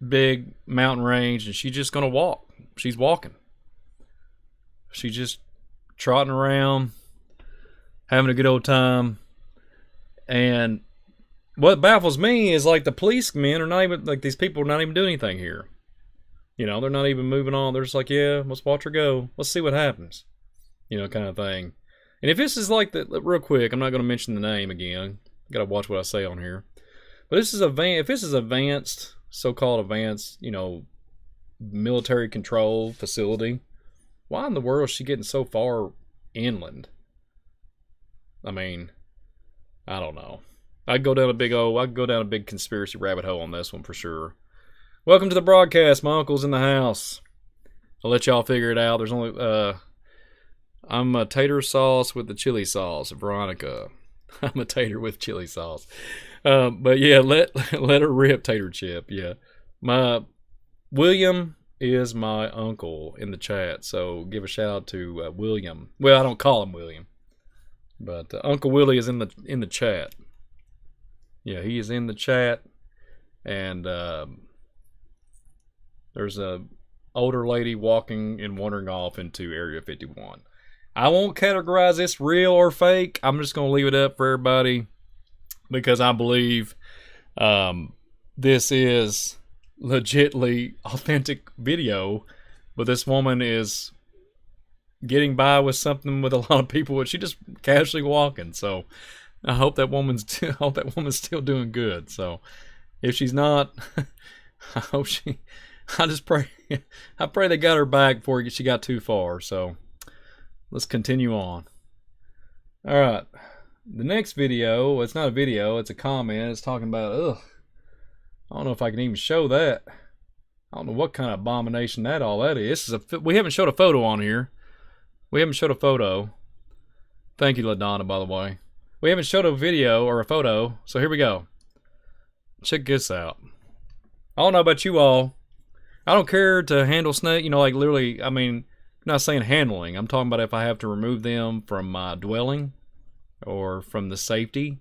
big mountain range, and she's just gonna walk. She's walking. She's just trotting around, having a good old time. And what baffles me is like the policemen are not even, like, these people are not even doing anything here. You know, they're not even moving on. They're just like, yeah, let's watch her go. Let's see what happens. You know, kind of thing. And if this is like real quick, I'm not going to mention the name again. Got to watch what I say on here. But this is if this is advanced, so-called advanced, you know, military control facility, why in the world is she getting so far inland? I mean, I don't know. I could go down a big conspiracy rabbit hole on this one for sure. Welcome to the broadcast. My uncle's in the house. I'll let y'all figure it out. There's only I'm a tater sauce with the chili sauce, Veronica. I'm a tater with chili sauce. But yeah, let her rip, tater chip. Yeah, my William is my uncle in the chat, so give a shout out to William. Well, I don't call him William, but Uncle Willie is in the chat. Yeah, he is in the chat, and there's a older lady walking and wandering off into Area 51. I won't categorize this real or fake. I'm just going to leave it up for everybody because I believe this is legitly authentic video, but this woman is getting by with something with a lot of people, but she just casually walking. So I hope that woman's still doing good. So if she's not, I just pray they got her back before she got too far. So let's continue on. All right. The next video, it's not a video, it's a comment. It's talking about, I don't know if I can even show that. I don't know what kind of abomination that is. We haven't showed a photo on here. We haven't showed a photo. Thank you, LaDonna, by the way. We haven't showed a video or a photo, so here we go. Check this out. I don't know about you all. I don't care to handle snake, like literally, I mean, I'm not saying handling. I'm talking about if I have to remove them from my dwelling or from the safety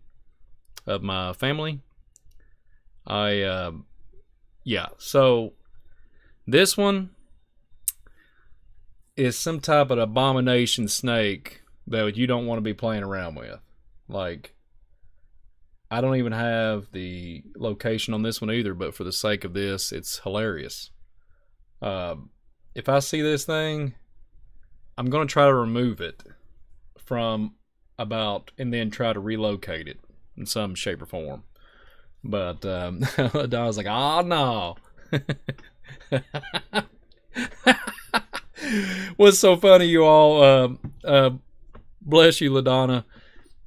of my family. Yeah, so this one is some type of abomination snake that you don't want to be playing around with. Like, I don't even have the location on this one either, but for the sake of this, it's hilarious. If I see this thing, I'm going to try to remove it from and then try to relocate it in some shape or form. But I was like, oh no. What's so funny, you all, bless you, LaDonna,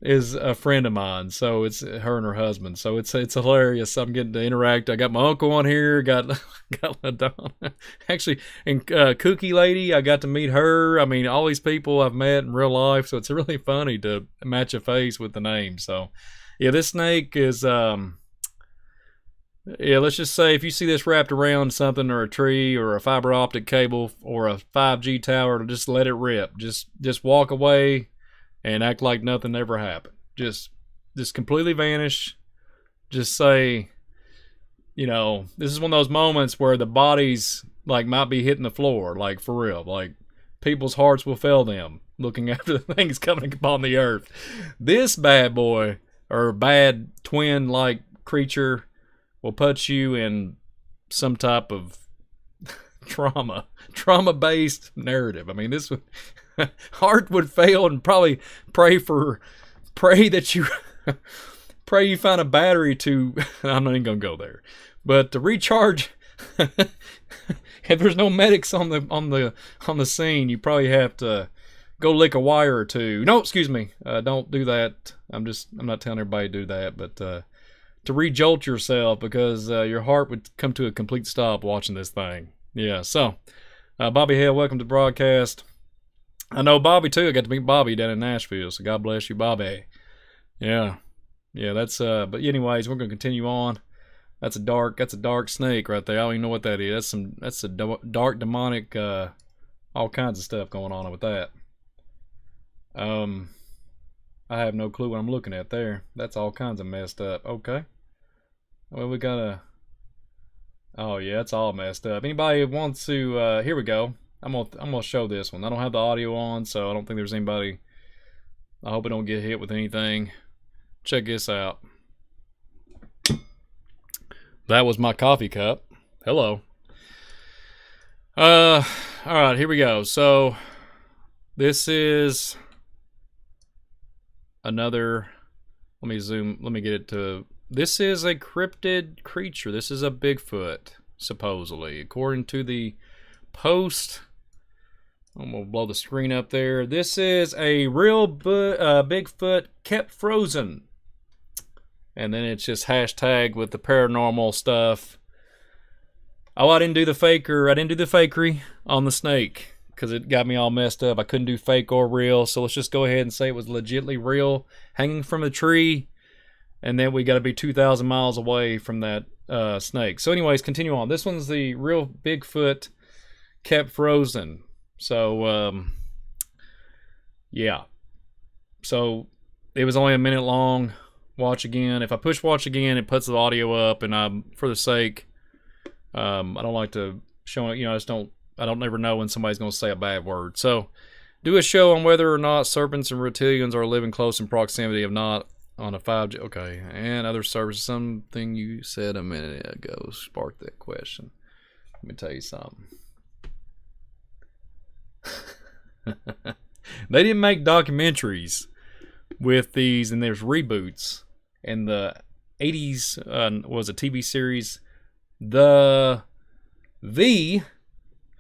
is a friend of mine. So it's her and her husband. So it's hilarious. I'm getting to interact. I got my uncle on here, got LaDonna. Actually, and Kooky Lady, I got to meet her. I mean, all these people I've met in real life. So it's really funny to match a face with the name. So yeah, this snake is, yeah, let's just say if you see this wrapped around something or a tree or a fiber optic cable or a 5G tower, just let it rip. Just walk away and act like nothing ever happened. Just completely vanish. Just say, this is one of those moments where the bodies might be hitting the floor, like for real. Like people's hearts will fail them looking after the things coming upon the earth. This bad boy or bad twin-like creature will put you in some type of trauma-based narrative. I mean, this would heart would fail and probably pray that you pray you find a battery to. I'm not even gonna go there, but to recharge. If there's no medics on the scene, you probably have to go lick a wire or two. No, excuse me, don't do that. I'm not telling everybody to do that, but to re-jolt yourself because your heart would come to a complete stop watching this thing. Yeah, so Bobby Hale, welcome to the broadcast. I know Bobby too. I got to meet Bobby down in Nashville, so God bless you, Bobby. Yeah, that's but anyways, we're gonna continue on. That's a dark snake right there. I don't even know what that is. That's a dark demonic, all kinds of stuff going on with that. I have no clue what I'm looking at there. That's all kinds of messed up. Okay. Well, we gotta. Oh yeah, it's all messed up. Anybody wants to? Here we go. I'm gonna show this one. I don't have the audio on, so I don't think there's anybody. I hope I don't get hit with anything. Check this out. That was my coffee cup. Hello. All right, here we go. So this is another. Let me zoom. Let me get it to. This is a cryptid creature. This is a Bigfoot, supposedly, according to the post I'm gonna blow the screen up there. This is a real Bigfoot kept frozen. And then it's just hashtag with the paranormal stuff. Oh, I didn't do the fakery on the snake because it got me all messed up. I couldn't do fake or real, so let's just go ahead and say it was legitly real, hanging from a tree, and then we got to be 2,000 miles away from that snake. So anyways, continue on. This one's the real Bigfoot kept frozen. So, yeah. So it was only a minute long. Watch again. If I push watch again, it puts the audio up, and for the sake, I don't like to show it. I don't ever know when somebody's going to say a bad word. So, do a show on whether or not serpents and reptilians are living close in proximity, if not on a 5G. Okay, and other services. Something you said a minute ago sparked that question. Let me tell you something. They didn't make documentaries with these, and there's reboots. In the 80s was a TV series, the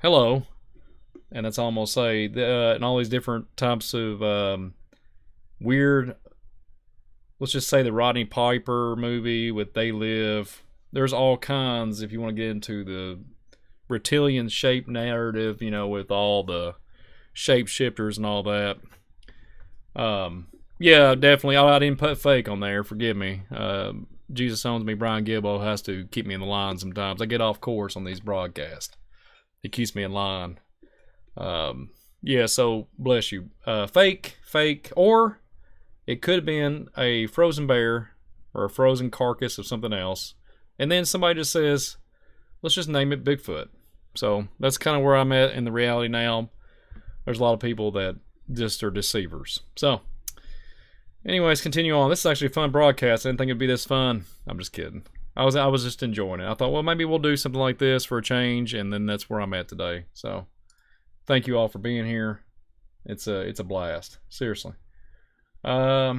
hello, and that's all I'm gonna say. And all these different types of weird. Let's just say the Rodney Piper movie with They Live. There's all kinds. If you want to get into the reptilian shape narrative, with all the shapeshifters and all that. Yeah, definitely. I didn't put fake on there. Forgive me. Jesus owns me. Brian Gilbo has to keep me in the line sometimes. I get off course on these broadcasts. He keeps me in line. Yeah, so bless you. Fake, or it could have been a frozen bear or a frozen carcass of something else. And then somebody just says, let's just name it Bigfoot. So that's kind of where I'm at in the reality now. There's a lot of people that just are deceivers. So, anyways, continue on. This is actually a fun broadcast. I didn't think it'd be this fun. I'm just kidding. I was just enjoying it. I thought, well, maybe we'll do something like this for a change, and then that's where I'm at today. So, thank you all for being here. It's a blast. Seriously. I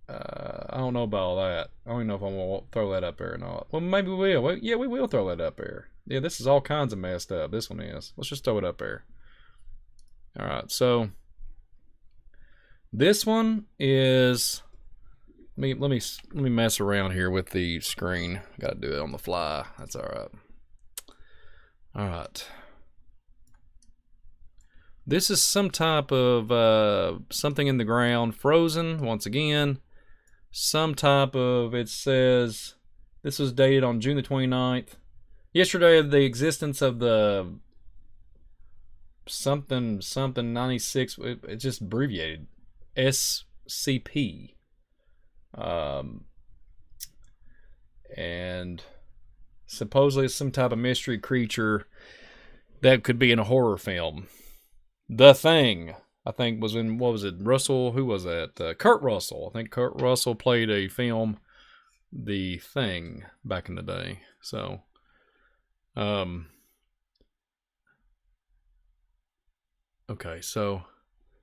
don't know about all that. I don't even know if I'm gonna throw that up there or not. Well, maybe we will. Well, yeah, we will throw that up there. Yeah, this is all kinds of messed up. This one is. Let's just throw it up there. All right, so this one is. Let me mess around here with the screen. Got to do it on the fly. That's all right. All right. This is some type of something in the ground, frozen once again. Some type of, it says, this was dated on June the 29th. Yesterday, the existence of the something 96, it's just abbreviated, SCP. And supposedly it's some type of mystery creature that could be in a horror film. The Thing, I think, was in, what was it, Russell, who was that? Kurt Russell. I think Kurt Russell played a film, The Thing, back in the day. So, okay, so,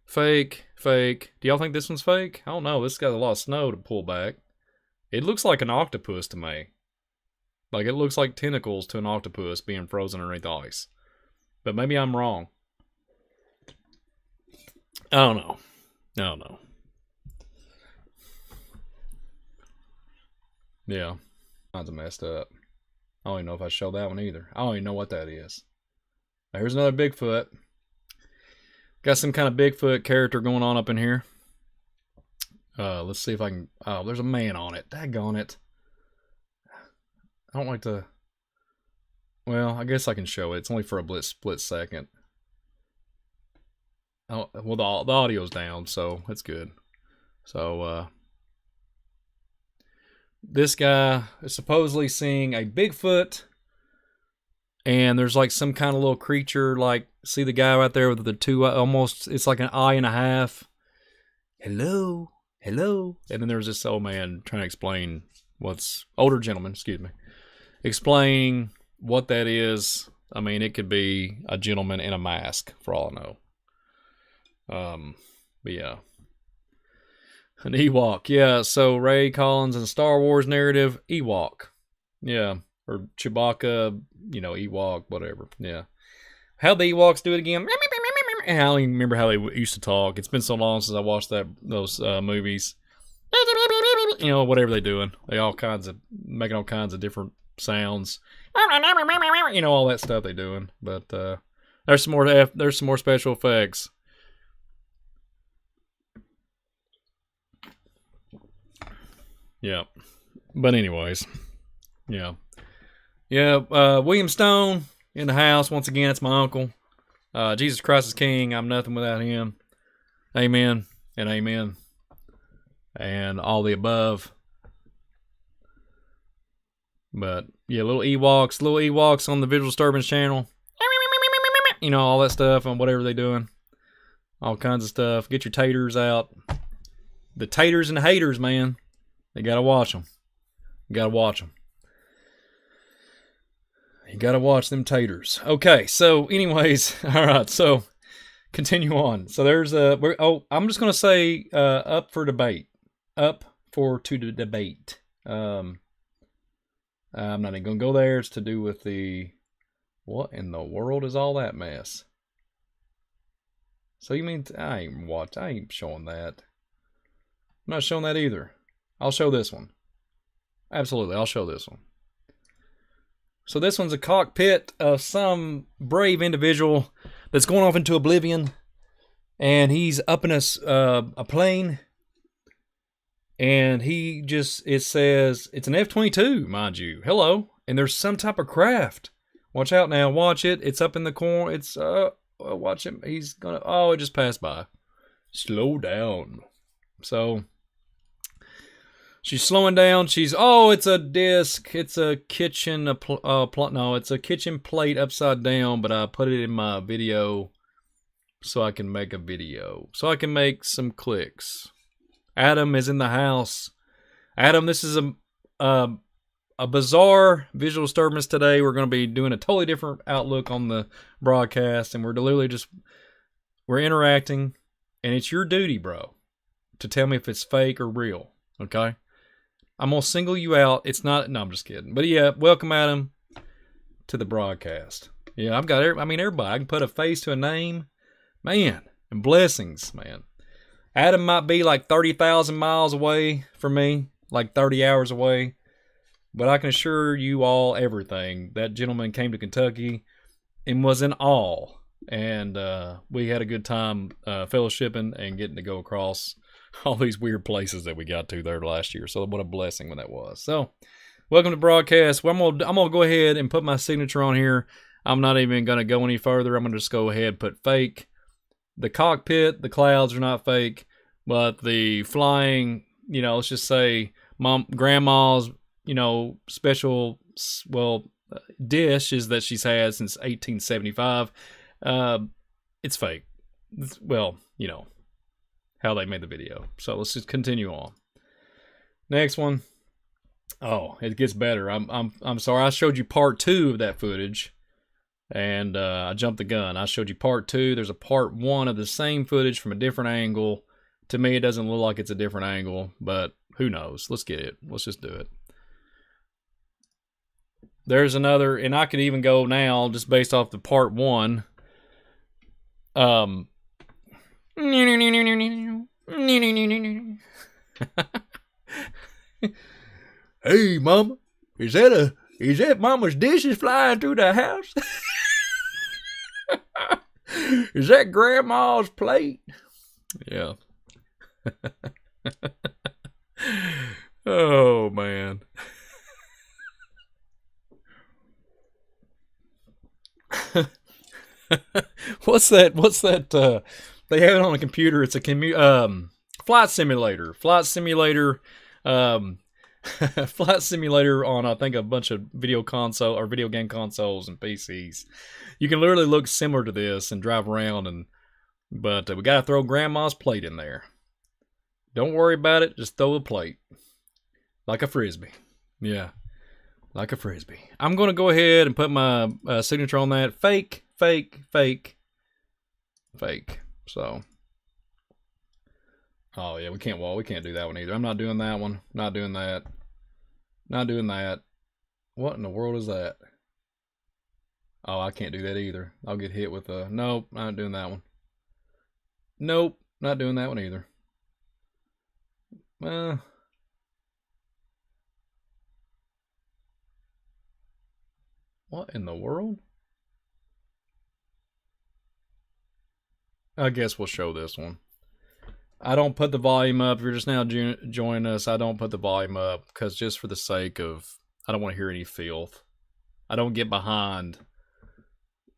fake. Do y'all think this one's fake? I don't know, this got a lot of snow to pull back. It looks like an octopus to me. Like, it looks like tentacles to an octopus being frozen underneath the ice. But maybe I'm wrong. I don't know. Yeah. Kinds of messed up. I don't even know if I show that one either. I don't even know what that is. Now, here's another Bigfoot. Got some kind of Bigfoot character going on up in here. Let's see if I can... Oh, there's a man on it. Daggone it. I don't like to... Well, I guess I can show it. It's only for a split second. Oh, well, the audio's down, so that's good. So, this guy is supposedly seeing a Bigfoot, and there's like some kind of little creature, like, see the guy right there with the two, almost, it's like an eye and a half. Hello. And then there's this old man trying to explain older gentleman, excuse me, explain what that is. I mean, it could be a gentleman in a mask, for all I know. But yeah. An Ewok, yeah, so Ray Collins in Star Wars narrative, Ewok. Yeah. Or Chewbacca, Ewok, whatever. Yeah. How the Ewoks do it again? I don't even remember how they used to talk. It's been so long since I watched those movies. You know, whatever they're doing, they making all kinds of different sounds. You know, all that stuff they're doing. But there's some more special effects. Yeah. But anyways, yeah. William Stone in the house once again. It's my uncle. Jesus Christ is King. I'm nothing without him. Amen and amen. And all the above. But yeah, little Ewoks on the Visual Disturbance channel. You know, all that stuff on whatever they're doing. All kinds of stuff. Get your taters out. The taters and the haters, man. You gotta watch them. You gotta watch them. You gotta watch them taters. Okay, so anyways, all right, so continue on. So there's I'm just gonna say up for debate. Up for to the debate. I'm not even gonna go there. It's to do with the what in the world is all that mess? So you mean I ain't showing that. I'm not showing that either. I'll show this one. Absolutely, I'll show this one. So this one's a cockpit of some brave individual that's going off into oblivion, and he's up in a plane, and it says it's an F-22, mind you. Hello, and there's some type of craft. Watch out now, watch it. It's up in the corner. It's watch him. He's gonna. Oh, it just passed by. Slow down. So. She's slowing down. It's a disc. It's a kitchen, it's a kitchen plate upside down, but I put it in my video so I can make a video. So I can make some clicks. Adam is in the house. Adam, this is a bizarre visual disturbance today. We're going to be doing a totally different outlook on the broadcast, and we're literally we're interacting, and it's your duty, bro, to tell me if it's fake or real, okay? I'm going to single you out. It's not... No, I'm just kidding. But yeah, welcome, Adam, to the broadcast. Yeah, I've got... everybody. I can put a face to a name. Man, and blessings, man. Adam might be like 30,000 miles away from me, like 30 hours away. But I can assure you all everything. That gentleman came to Kentucky and was in awe. And we had a good time fellowshipping and getting to go across all these weird places that we got to there last year. So what a blessing when that was. So welcome to broadcast. Well, I'm gonna go ahead and put my signature on here. I'm not even gonna go any further. I'm gonna just go ahead and put fake. The cockpit, the clouds are not fake, but the flying, let's just say grandma's, special, dishes that she's had since 1875. It's fake. How they made the video. So let's just continue on. Next one. Oh, it gets better. I'm sorry. I showed you part 2 of that footage, and I jumped the gun. I showed you part 2. There's a part 1 of the same footage from a different angle. To me, it doesn't look like it's a different angle, but who knows? Let's get it. Let's just do it. There's another, and I could even go now just based off the part 1. Hey, Mama, is that Mama's dishes flying through the house? Is that Grandma's plate? Yeah. Oh man. What's that? They have it on a computer. It's a flight simulator. Flight simulator on I think a bunch of video game consoles and PCs. You can literally look similar to this and drive around, but we gotta throw Grandma's plate in there. Don't worry about it. Just throw a plate like a frisbee. Yeah, like a frisbee. I'm gonna go ahead and put my signature on that. Fake. So, oh yeah, we can't do that one either. I'm not doing that one. Not doing that. What in the world is that? Oh, I can't do that either. I'll get hit with a... Nope, not doing that one. Nope, not doing that one either. What in the world? I guess we'll show this one. I don't put the volume up. If you're just now joining us, I don't put the volume up because just for the sake of... I don't want to hear any filth. I don't get behind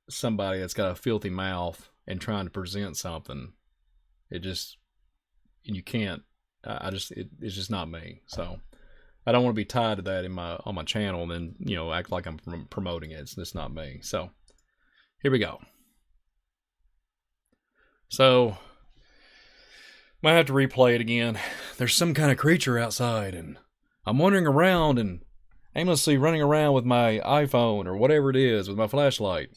somebody that's got a filthy mouth and trying to present something. It just... And you can't. It's just not me. So I don't want to be tied to that on my channel and then, you know, act like I'm promoting it. It's just not me. So here we go. So might have to replay it again. There's some kind of creature outside and I'm wandering around and aimlessly running around with my iPhone or whatever it is with my flashlight.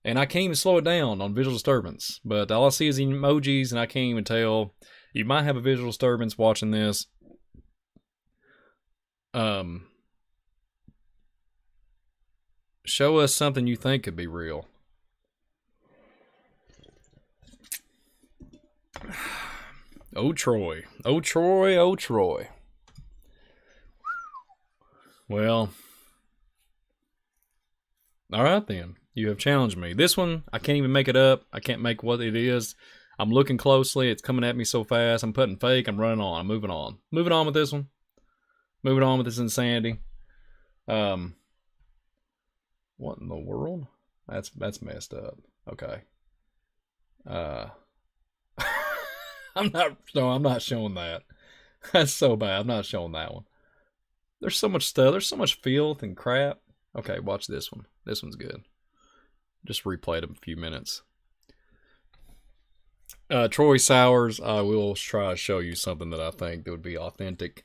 And I can't even slow it down on visual disturbance. But all I see is emojis and I can't even tell. You might have a visual disturbance watching this. Show us something you think could be real. Oh, Troy. Oh, Troy. Oh, Troy. Well. All right, then. You have challenged me. This one, I can't even make it up. I can't make what it is. I'm looking closely. It's coming at me so fast. I'm putting fake. I'm running on. I'm moving on. Moving on with this one. Moving on with this insanity. What in the world? That's messed up. Okay. I'm not showing that. That's so bad. I'm not showing that one. There's so much stuff. There's so much filth and crap. Okay, watch this one. This one's good. Just replayed a few minutes. Troy Sowers, I will try to show you something that I think that would be authentic.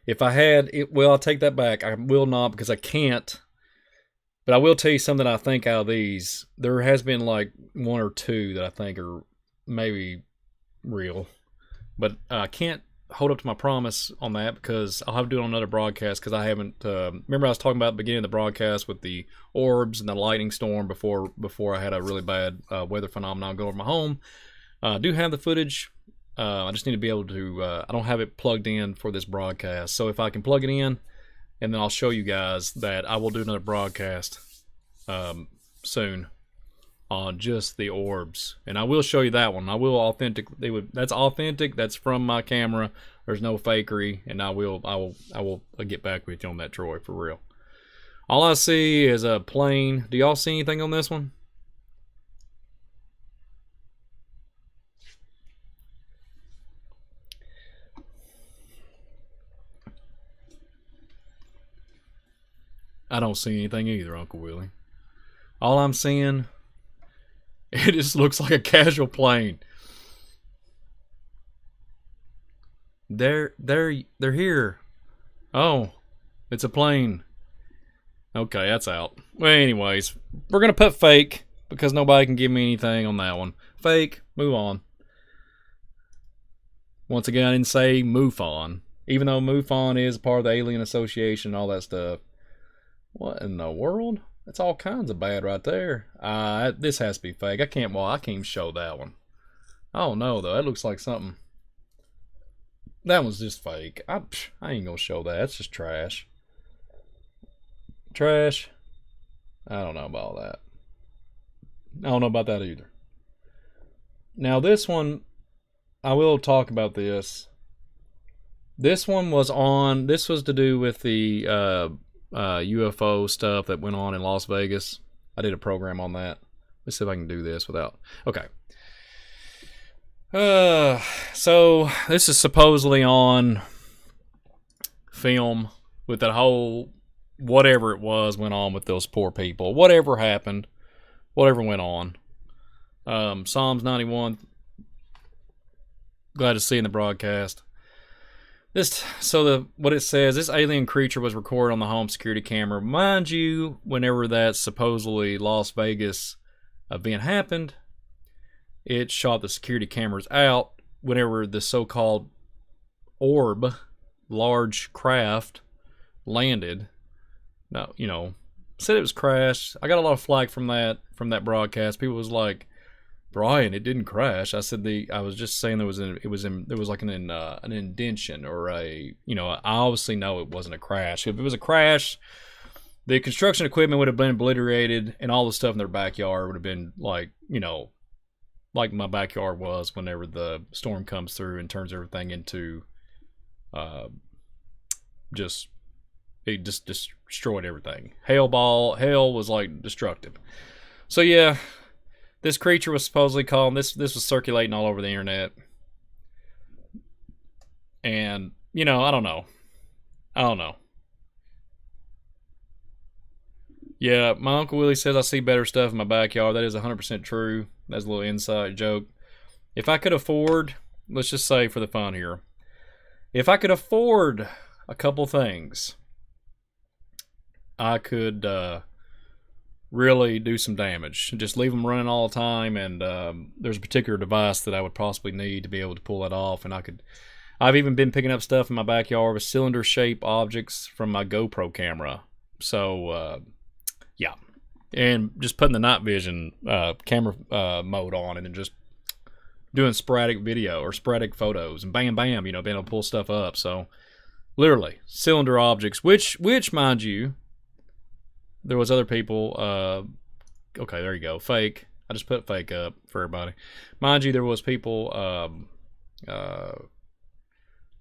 If I had it, well, I'll take that back. I will not because I can't. But I will tell you something I think out of these. There has been like one or two that I think are maybe real. But I can't hold up to my promise on that because I'll have to do it on another broadcast because I haven't... remember I was talking about at the beginning of the broadcast with the orbs and the lightning storm before I had a really bad weather phenomenon go over my home. I do have the footage. I just need to be able to... I don't have it plugged in for this broadcast. So if I can plug it in, and then I'll show you guys that I will do another broadcast soon on just the orbs. And I will show you that one. I will authentic... That's authentic. That's from my camera. There's no fakery. And I will get back with you on that, Troy, for real. All I see is a plane. Do y'all see anything on this one? I don't see anything either, Uncle Willie. All I'm seeing, it just looks like a casual plane. They're here. Oh, it's a plane. Okay, that's out. Well, anyways, we're gonna put fake because nobody can give me anything on that one. Fake. Move on. Once again, I didn't say MUFON, even though MUFON is part of the Alien Association and all that stuff. What in the world? That's all kinds of bad right there. This has to be fake. I can't even show that one. Oh no, though. That looks like something. That one's just fake. I ain't gonna show that. That's just trash. Trash. I don't know about all that. I don't know about that either. Now this one, I will talk about this. This one was to do with the UFO stuff that went on in Las Vegas. I did a program on that. Let's see if I can do this without... Okay. So this is supposedly on film with that whole whatever it was went on with those poor people. Whatever happened. Whatever went on. Psalms 91. Glad to see in the broadcast. What it says, this alien creature was recorded on the home security camera. Mind you, whenever that supposedly Las Vegas event happened, it shot the security cameras out. Whenever the so-called orb, large craft, landed, now, said it was crashed. I got a lot of flack from that broadcast. People was like, Brian, it didn't crash. I said I was just saying there was like an indention or a, I obviously know it wasn't a crash. If it was a crash, the construction equipment would have been obliterated and all the stuff in their backyard would have been like, like my backyard was whenever the storm comes through and turns everything into, it just destroyed everything. Hell was like destructive. So yeah. This creature was supposedly called, this was circulating all over the internet. And, I don't know. Yeah, my Uncle Willie says I see better stuff in my backyard. That is 100% true. That's a little inside joke. If I could afford, let's just say for the fun here, if I could afford a couple things, I could really do some damage. Just leave them running all the time, and there's a particular device that I would possibly need to be able to pull that off, and I've even been picking up stuff in my backyard with cylinder-shaped objects from my GoPro camera. So, yeah. And just putting the night vision camera mode on and then just doing sporadic video or sporadic photos, and bam, bam, being able to pull stuff up. So, literally, cylinder objects, which, mind you, there was other people, okay, there you go, fake. I just put fake up for everybody. Mind you, there was people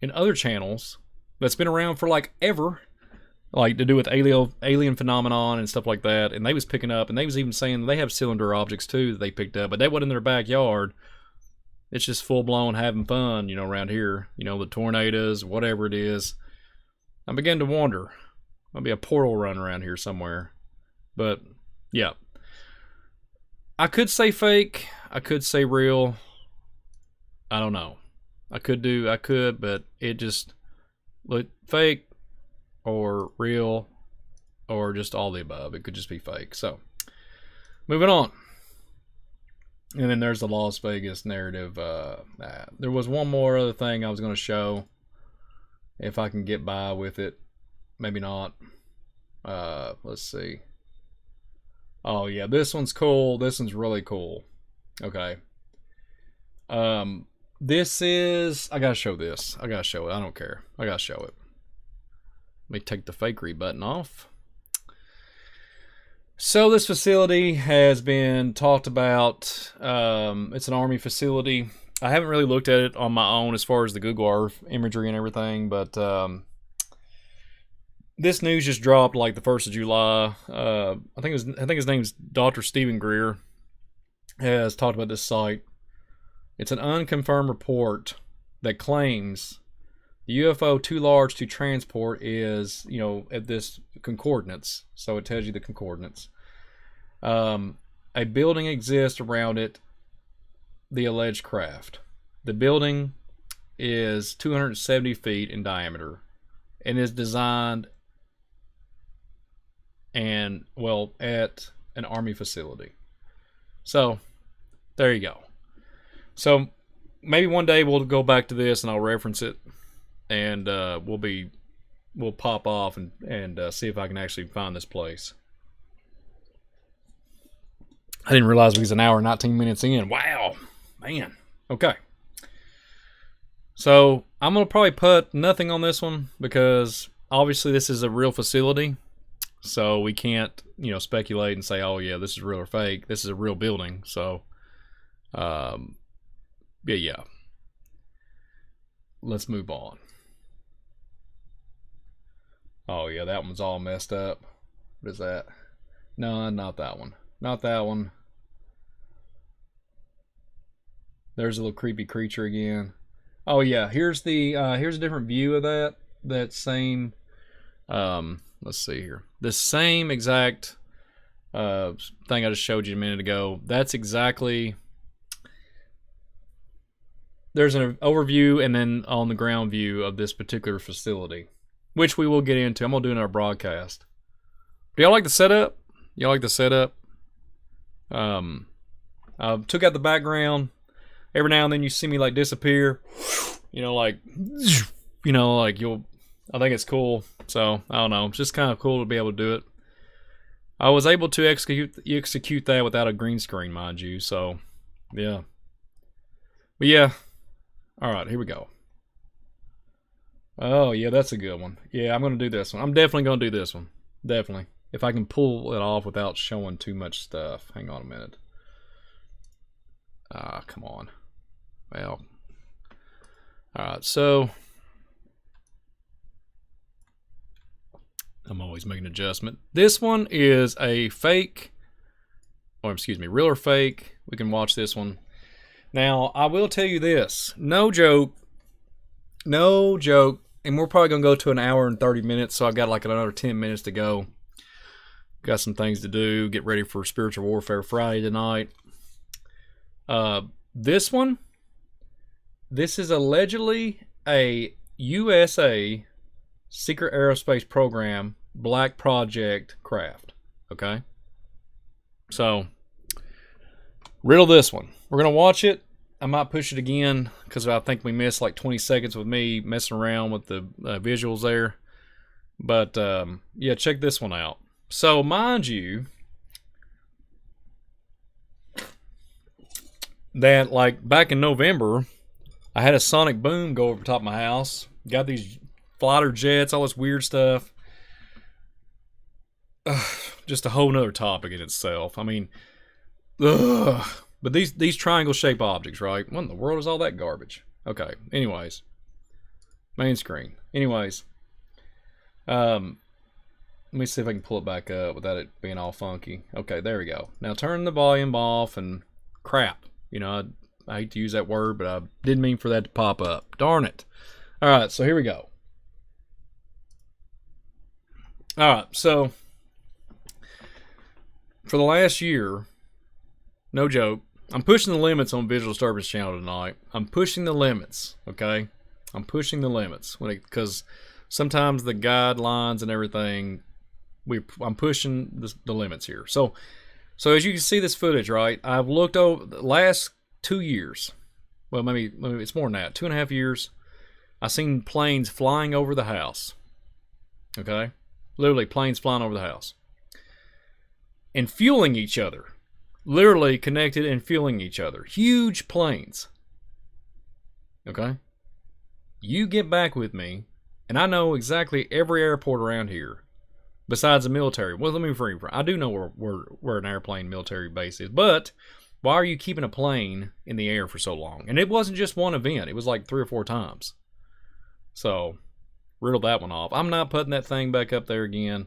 in other channels that's been around for like ever, like to do with alien phenomenon and stuff like that, and they was picking up, and they was even saying they have cylinder objects too that they picked up, but they wasn't in their backyard. It's just full-blown having fun, around here, the tornadoes, whatever it is. I began to wonder, there'll be a portal run around here somewhere. But, yeah. I could say fake. I could say real. I don't know. I could, but it just looked fake or real or just all the above. It could just be fake. So, moving on. And then there's the Las Vegas narrative. There was one more other thing I was going to show. If I can get by with it. Maybe not. Let's see. Oh yeah, this one's cool. This one's really cool. Okay. This is, I gotta show this. I gotta show it. I don't care. I gotta show it. Let me take the fakery button off. So this facility has been talked about. It's an Army facility. I haven't really looked at it on my own as far as the Google Earth imagery and everything, but this news just dropped like the 1st of July. I think his name's Dr. Stephen Greer has talked about this site. It's an unconfirmed report that claims the UFO too large to transport is, at this coordinates. So it tells you the coordinates. A building exists around it, the alleged craft. The building is 270 feet in diameter and is designed at an Army facility. So there you go. So maybe one day we'll go back to this and I'll reference it, and we'll pop off and see if I can actually find this place. I didn't realize we was an hour and 19 minutes in. Wow, man. Okay. So I'm going to probably put nothing on this one because obviously this is a real facility. So we can't, speculate and say, oh yeah, this is real or fake. This is a real building. So, yeah. Let's move on. Oh yeah, that one's all messed up. What is that? No, not that one. Not that one. There's a little creepy creature again. Oh yeah, here's a different view of that same. Let's see here. The same exact thing I just showed you a minute ago. That's exactly. There's an overview and then on the ground view of this particular facility, which we will get into. I'm gonna do in our broadcast. Do y'all like the setup? Y'all like the setup? I took out the background. Every now and then you see me like disappear. Like you'll. I think it's cool. So I don't know. It's just kind of cool to be able to do it. I was able to execute that without a green screen, mind you. So, yeah. But yeah. All right, here we go. Oh, yeah, that's a good one. Yeah, I'm going to do this one. I'm definitely going to do this one. Definitely. If I can pull it off without showing too much stuff. Hang on a minute. Ah, come on. Well. Alright, so. I'm always making an adjustment. This one is a fake. Or, excuse me, real or fake. We can watch this one. Now, I will tell you this. No joke. No joke. And we're probably going to go to an hour and 30 minutes, so I've got like another 10 minutes to go. Got some things to do. Get ready for Spiritual Warfare Friday tonight. This one, this is allegedly a USA secret aerospace program black project craft. Okay? So, riddle this one. We're going to watch it. I might push it again because I think we missed like 20 seconds with me messing around with the visuals there. But, yeah, check this one out. So, mind you, that like back in November, I had a sonic boom go over the top of my house. Got these fighter jets, all this weird stuff. Just a whole nother topic in itself. I mean, but these triangle-shaped objects, right? What in the world is all that garbage? Okay, anyways. Main screen. Anyways. Let me see if I can pull it back up without it being all funky. Okay, there we go. Now turn the volume off and crap. You know, I hate to use that word, but I didn't mean for that to pop up. Darn it. Alright, so here we go. Alright, so for the last year, no joke, I'm pushing the limits on Visual Disturbance channel tonight. I'm pushing the limits, okay? I'm pushing the limits because sometimes the guidelines and everything, I'm pushing the limits here. So as you can see this footage, right? I've looked over the last 2 years. Well, maybe it's more than that. 2.5 years. I've seen planes flying over the house. Okay? Literally planes flying over the house. And fueling each other. Literally connected and fueling each other. Huge planes. Okay? You get back with me, and I know exactly every airport around here, besides the military. Well, let me rephrase. I do know where an airplane military base is, but why are you keeping a plane in the air for so long? And it wasn't just one event. It was like 3 or 4 times. So, riddle that one off. I'm not putting that thing back up there again.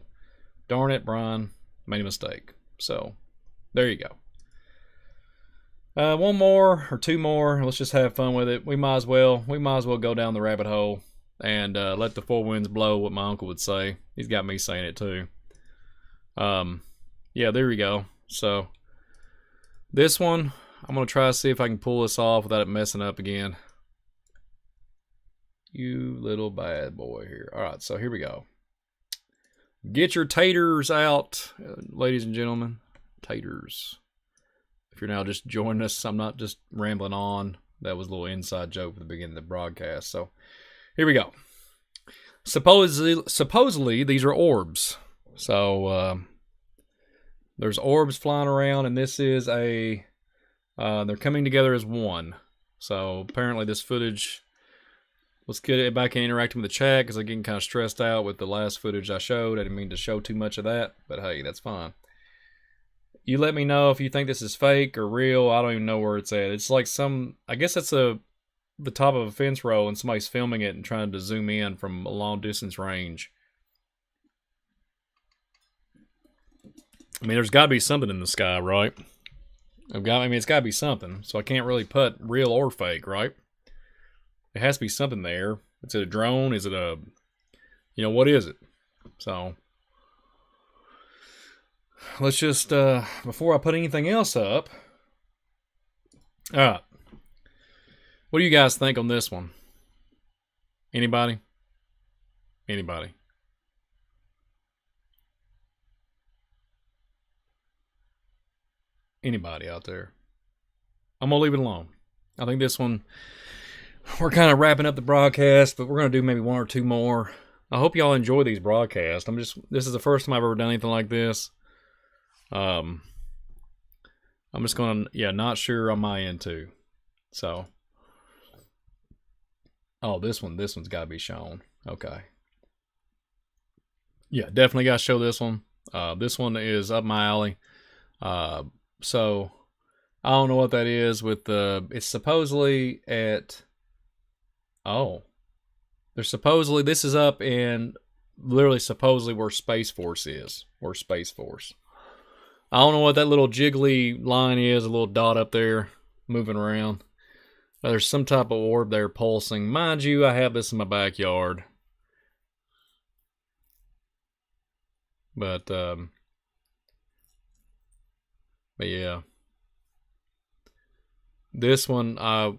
Darn it, Brian. Made a mistake. So, there you go. One more or 2 more. Let's just have fun with it. We might as well go down the rabbit hole and let the 4 winds blow, what my uncle would say. He's got me saying it too. Yeah, there we go. So this one, I'm gonna try to see if I can pull this off without it messing up again. You little bad boy here. All right, so here we go. Get your taters out, ladies and gentlemen. Taters. If you're now just joining us, I'm not just rambling on. That was a little inside joke at the beginning of the broadcast. So here we go. Supposedly these are orbs. So there's orbs flying around, and this is they're coming together as one. So apparently this footage, let's get it back and interacting with the chat because I'm getting kind of stressed out with the last footage I showed. I didn't mean to show too much of that, but hey, that's fine. You let me know if you think this is fake or real. I don't even know where it's at. It's like I guess it's the top of a fence row and somebody's filming it and trying to zoom in from a long distance range. I mean, there's got to be something in the sky, right? It's got to be something. So I can't really put real or fake, right? It has to be something there. Is it a drone? Is it what is it? So let's just, before I put anything else up. All right. What do you guys think on this one? Anybody? Anybody? Anybody out there? I'm going to leave it alone. I think this one, we're kind of wrapping up the broadcast, but we're going to do maybe 1 or 2 more. I hope y'all enjoy these broadcasts. This is the first time I've ever done anything like this. I'm just gonna, not sure on my end too. So, oh, this one's got to be shown. Okay. Yeah, definitely got to show this one. This one is up my alley. So I don't know what that is with the. It's supposedly at. Oh, there's supposedly this is up in literally supposedly where Space Force is. Where Space Force. I don't know what that little jiggly line is. A little dot up there moving around. There's some type of orb there pulsing. Mind you, I have this in my backyard. But yeah. This one, my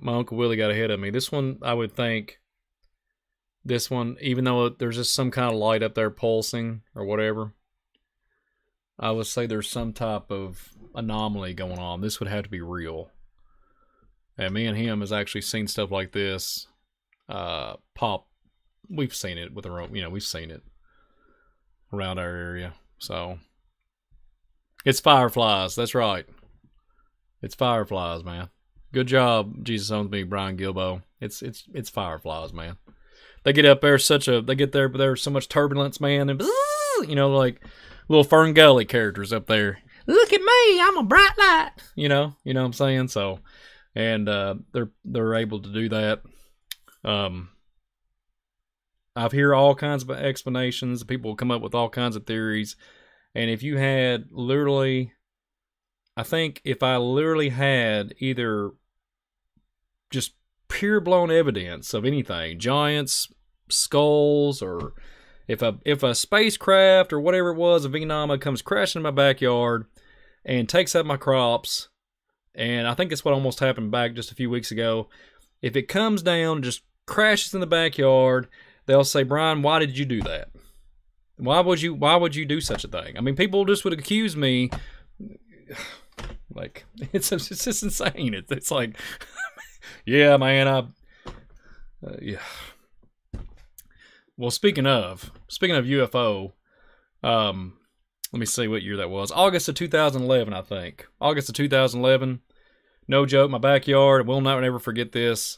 Uncle Willie got ahead of me. This one, I would think, this one, even though there's just some kind of light up there pulsing or whatever, I would say there's some type of anomaly going on. This would have to be real. And me and him has actually seen stuff like this pop. We've seen it with our own, we've seen it around our area. So it's fireflies. That's right. It's fireflies, man. Good job, Jesus Owns Me, Brian Gilbo. It's fireflies, man. They get up there they get there, but there's so much turbulence, man, and like little Fern Gully characters up there. Look at me, I'm a bright light. You know what I'm saying? So, and they're able to do that. I've heard all kinds of explanations. People will come up with all kinds of theories. And if you had literally, I think if I literally had either just pure blown evidence of anything, giants, skulls, or if a spacecraft or whatever it was, a Venoma comes crashing in my backyard and takes out my crops, and I think that's what almost happened back just a few weeks ago. If it comes down, just crashes in the backyard, they'll say, Brian, why did you do that? Why would you do such a thing? I mean, people just would accuse me. Like, it's just insane. It's like, yeah, man, yeah. Well, speaking of UFO, let me see what year that was. August of 2011, I think. August of 2011. No joke, my backyard. I will not ever forget this.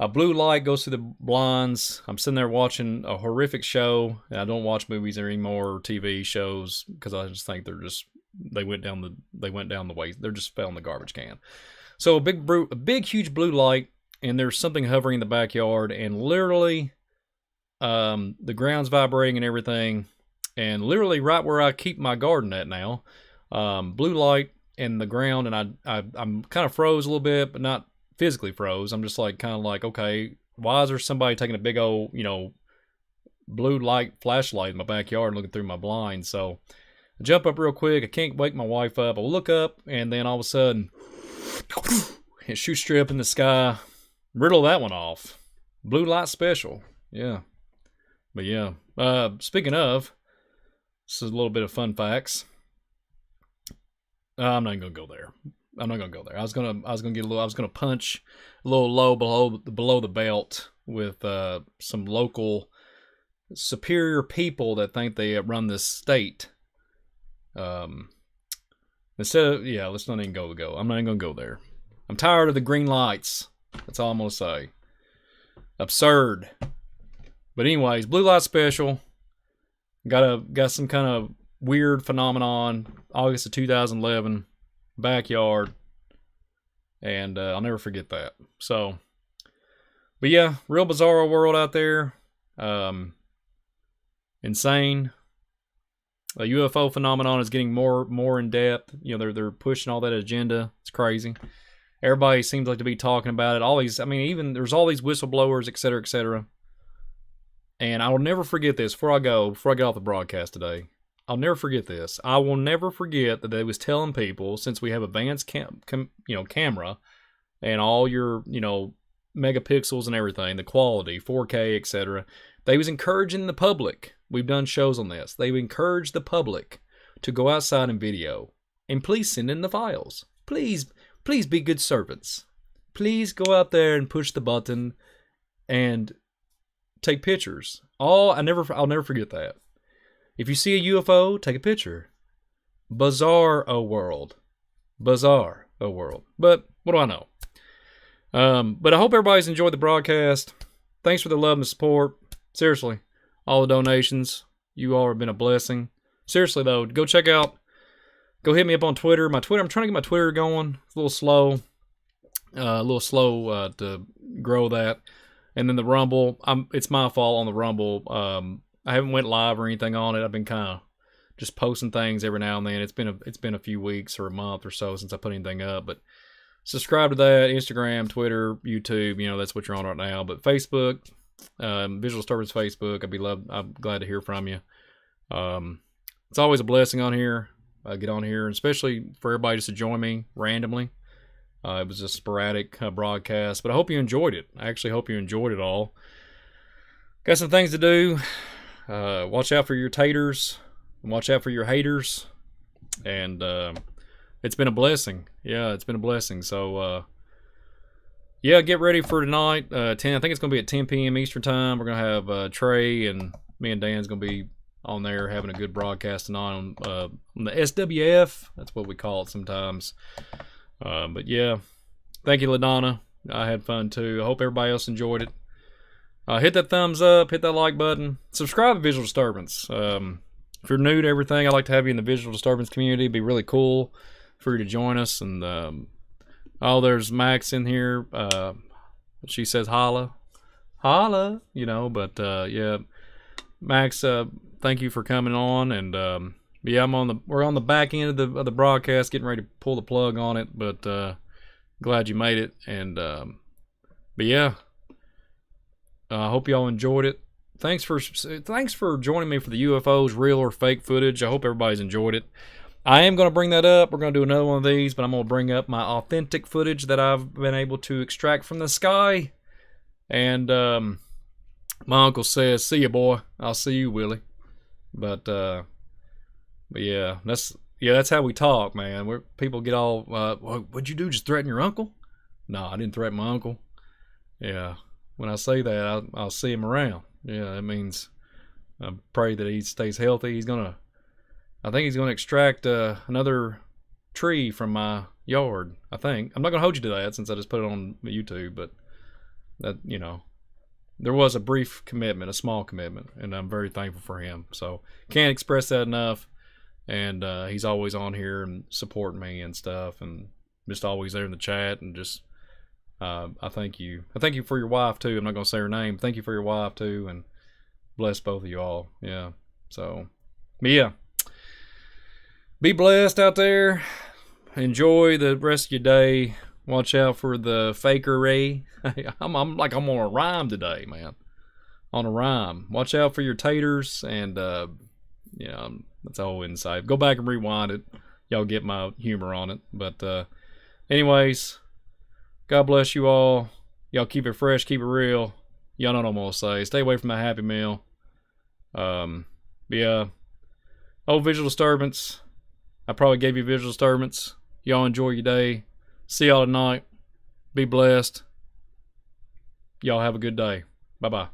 A blue light goes through the blinds. I'm sitting there watching a horrific show. And I don't watch movies anymore or TV shows because I just think they went down the way. They're just fell in the garbage can. So a big huge blue light, and there's something hovering in the backyard, and literally the ground's vibrating and everything, and literally right where I keep my garden at now, blue light in the ground, and I'm kind of froze a little bit, but not physically froze. I'm just like kind of like, okay, why is there somebody taking a big old blue light flashlight in my backyard and looking through my blinds? So I jump up real quick. I can't wake my wife up. I look up, and then all of a sudden it shoots straight up in the sky. Riddle that one off. Blue light special. Yeah. But yeah. Speaking of, this is a little bit of fun facts. I'm not gonna go there. I was gonna punch a little low below the belt with some local superior people that think they run this state. Let's not even go. I'm not even gonna go there. I'm tired of the green lights. That's all I'm gonna say. Absurd. But anyways, blue light special. Got some kind of weird phenomenon. August of 2011, backyard, and I'll never forget that. So, but yeah, real bizarro world out there. Insane. The UFO phenomenon is getting more in depth. They're pushing all that agenda. It's crazy. Everybody seems like to be talking about it. All these, even there's all these whistleblowers, et cetera, et cetera. And I will never forget this before I get off the broadcast today. I'll never forget this. I will never forget that they was telling people, since we have advanced camera and all your, megapixels and everything, the quality, 4K, etc. They was encouraging the public. We've done shows on this. They encouraged the public to go outside and video. And please send in the files. Please be good servants. Please go out there and push the button and take pictures. I'll never forget that. If you see a UFO, take a picture. Bizarre a world. Bizarre a world. But what do I know? But I hope everybody's enjoyed the broadcast. Thanks for the love and the support. Seriously, all the donations. You all have been a blessing. Seriously, though, go hit me up on Twitter. My Twitter, I'm trying to get my Twitter going. It's a little slow. To grow that. And then the Rumble, it's my fault on the Rumble. I haven't went live or anything on it. I've been kind of just posting things every now and then. It's been a few weeks or a month or so since I put anything up. But subscribe to that. Instagram, Twitter, YouTube. That's what you're on right now. But Facebook, Visual Disturbance Facebook. I'm glad to hear from you. It's always a blessing on here. I get on here, and especially for everybody just to join me randomly. It was a sporadic broadcast, but I hope you enjoyed it. I actually hope you enjoyed it all. Got some things to do. Watch out for your taters, and watch out for your haters. And it's been a blessing. Yeah, it's been a blessing. So, yeah, get ready for tonight. 10. I think it's going to be at 10 p.m. Eastern Time. We're going to have Trey and me and Dan's going to be on there having a good broadcast tonight on the SWF. That's what we call it sometimes. But yeah, thank you, LaDonna. I had fun too. I hope everybody else enjoyed it. Hit that thumbs up, hit that like button, subscribe to Visual Disturbance. If you're new to everything, I'd like to have you in the Visual Disturbance community. It'd be really cool for you to join us. And there's Max in here. She says holla, but yeah, Max, thank you for coming on. And yeah, we're on the back end of the broadcast, getting ready to pull the plug on it, but glad you made it. And but yeah, I hope y'all enjoyed it. Thanks for joining me for the UFOs, real or fake footage. I hope everybody's enjoyed it. I am going to bring that up. We're going to do another one of these, but I'm going to bring up my authentic footage that I've been able to extract from the sky. And my uncle says, "See you, boy. I'll see you, Willie." But yeah, that's how we talk, man. People get all, what'd you do? Just threaten your uncle? No, I didn't threaten my uncle. Yeah, when I say that, I'll see him around. Yeah, that means I pray that he stays healthy. I think he's gonna extract another tree from my yard. I think I'm not gonna hold you to that since I just put it on YouTube, but that there was a brief commitment, a small commitment, and I'm very thankful for him. So can't express that enough. And he's always on here and supporting me and stuff, and just always there in the chat. And just I thank you. I thank you for your wife too. I'm not gonna say her name. Thank you for your wife too, and bless both of you all. Yeah. So, but yeah, be blessed out there. Enjoy the rest of your day. Watch out for the fakery. I'm on a rhyme today, man. On a rhyme. Watch out for your taters, and that's all inside. Go back and rewind it. Y'all get my humor on it. But anyways, God bless you all. Y'all keep it fresh, keep it real. Y'all know what I'm gonna say. Stay away from the Happy Meal. Yeah. Visual Disturbance. I probably gave you Visual Disturbance. Y'all enjoy your day. See y'all tonight. Be blessed. Y'all have a good day. Bye-bye.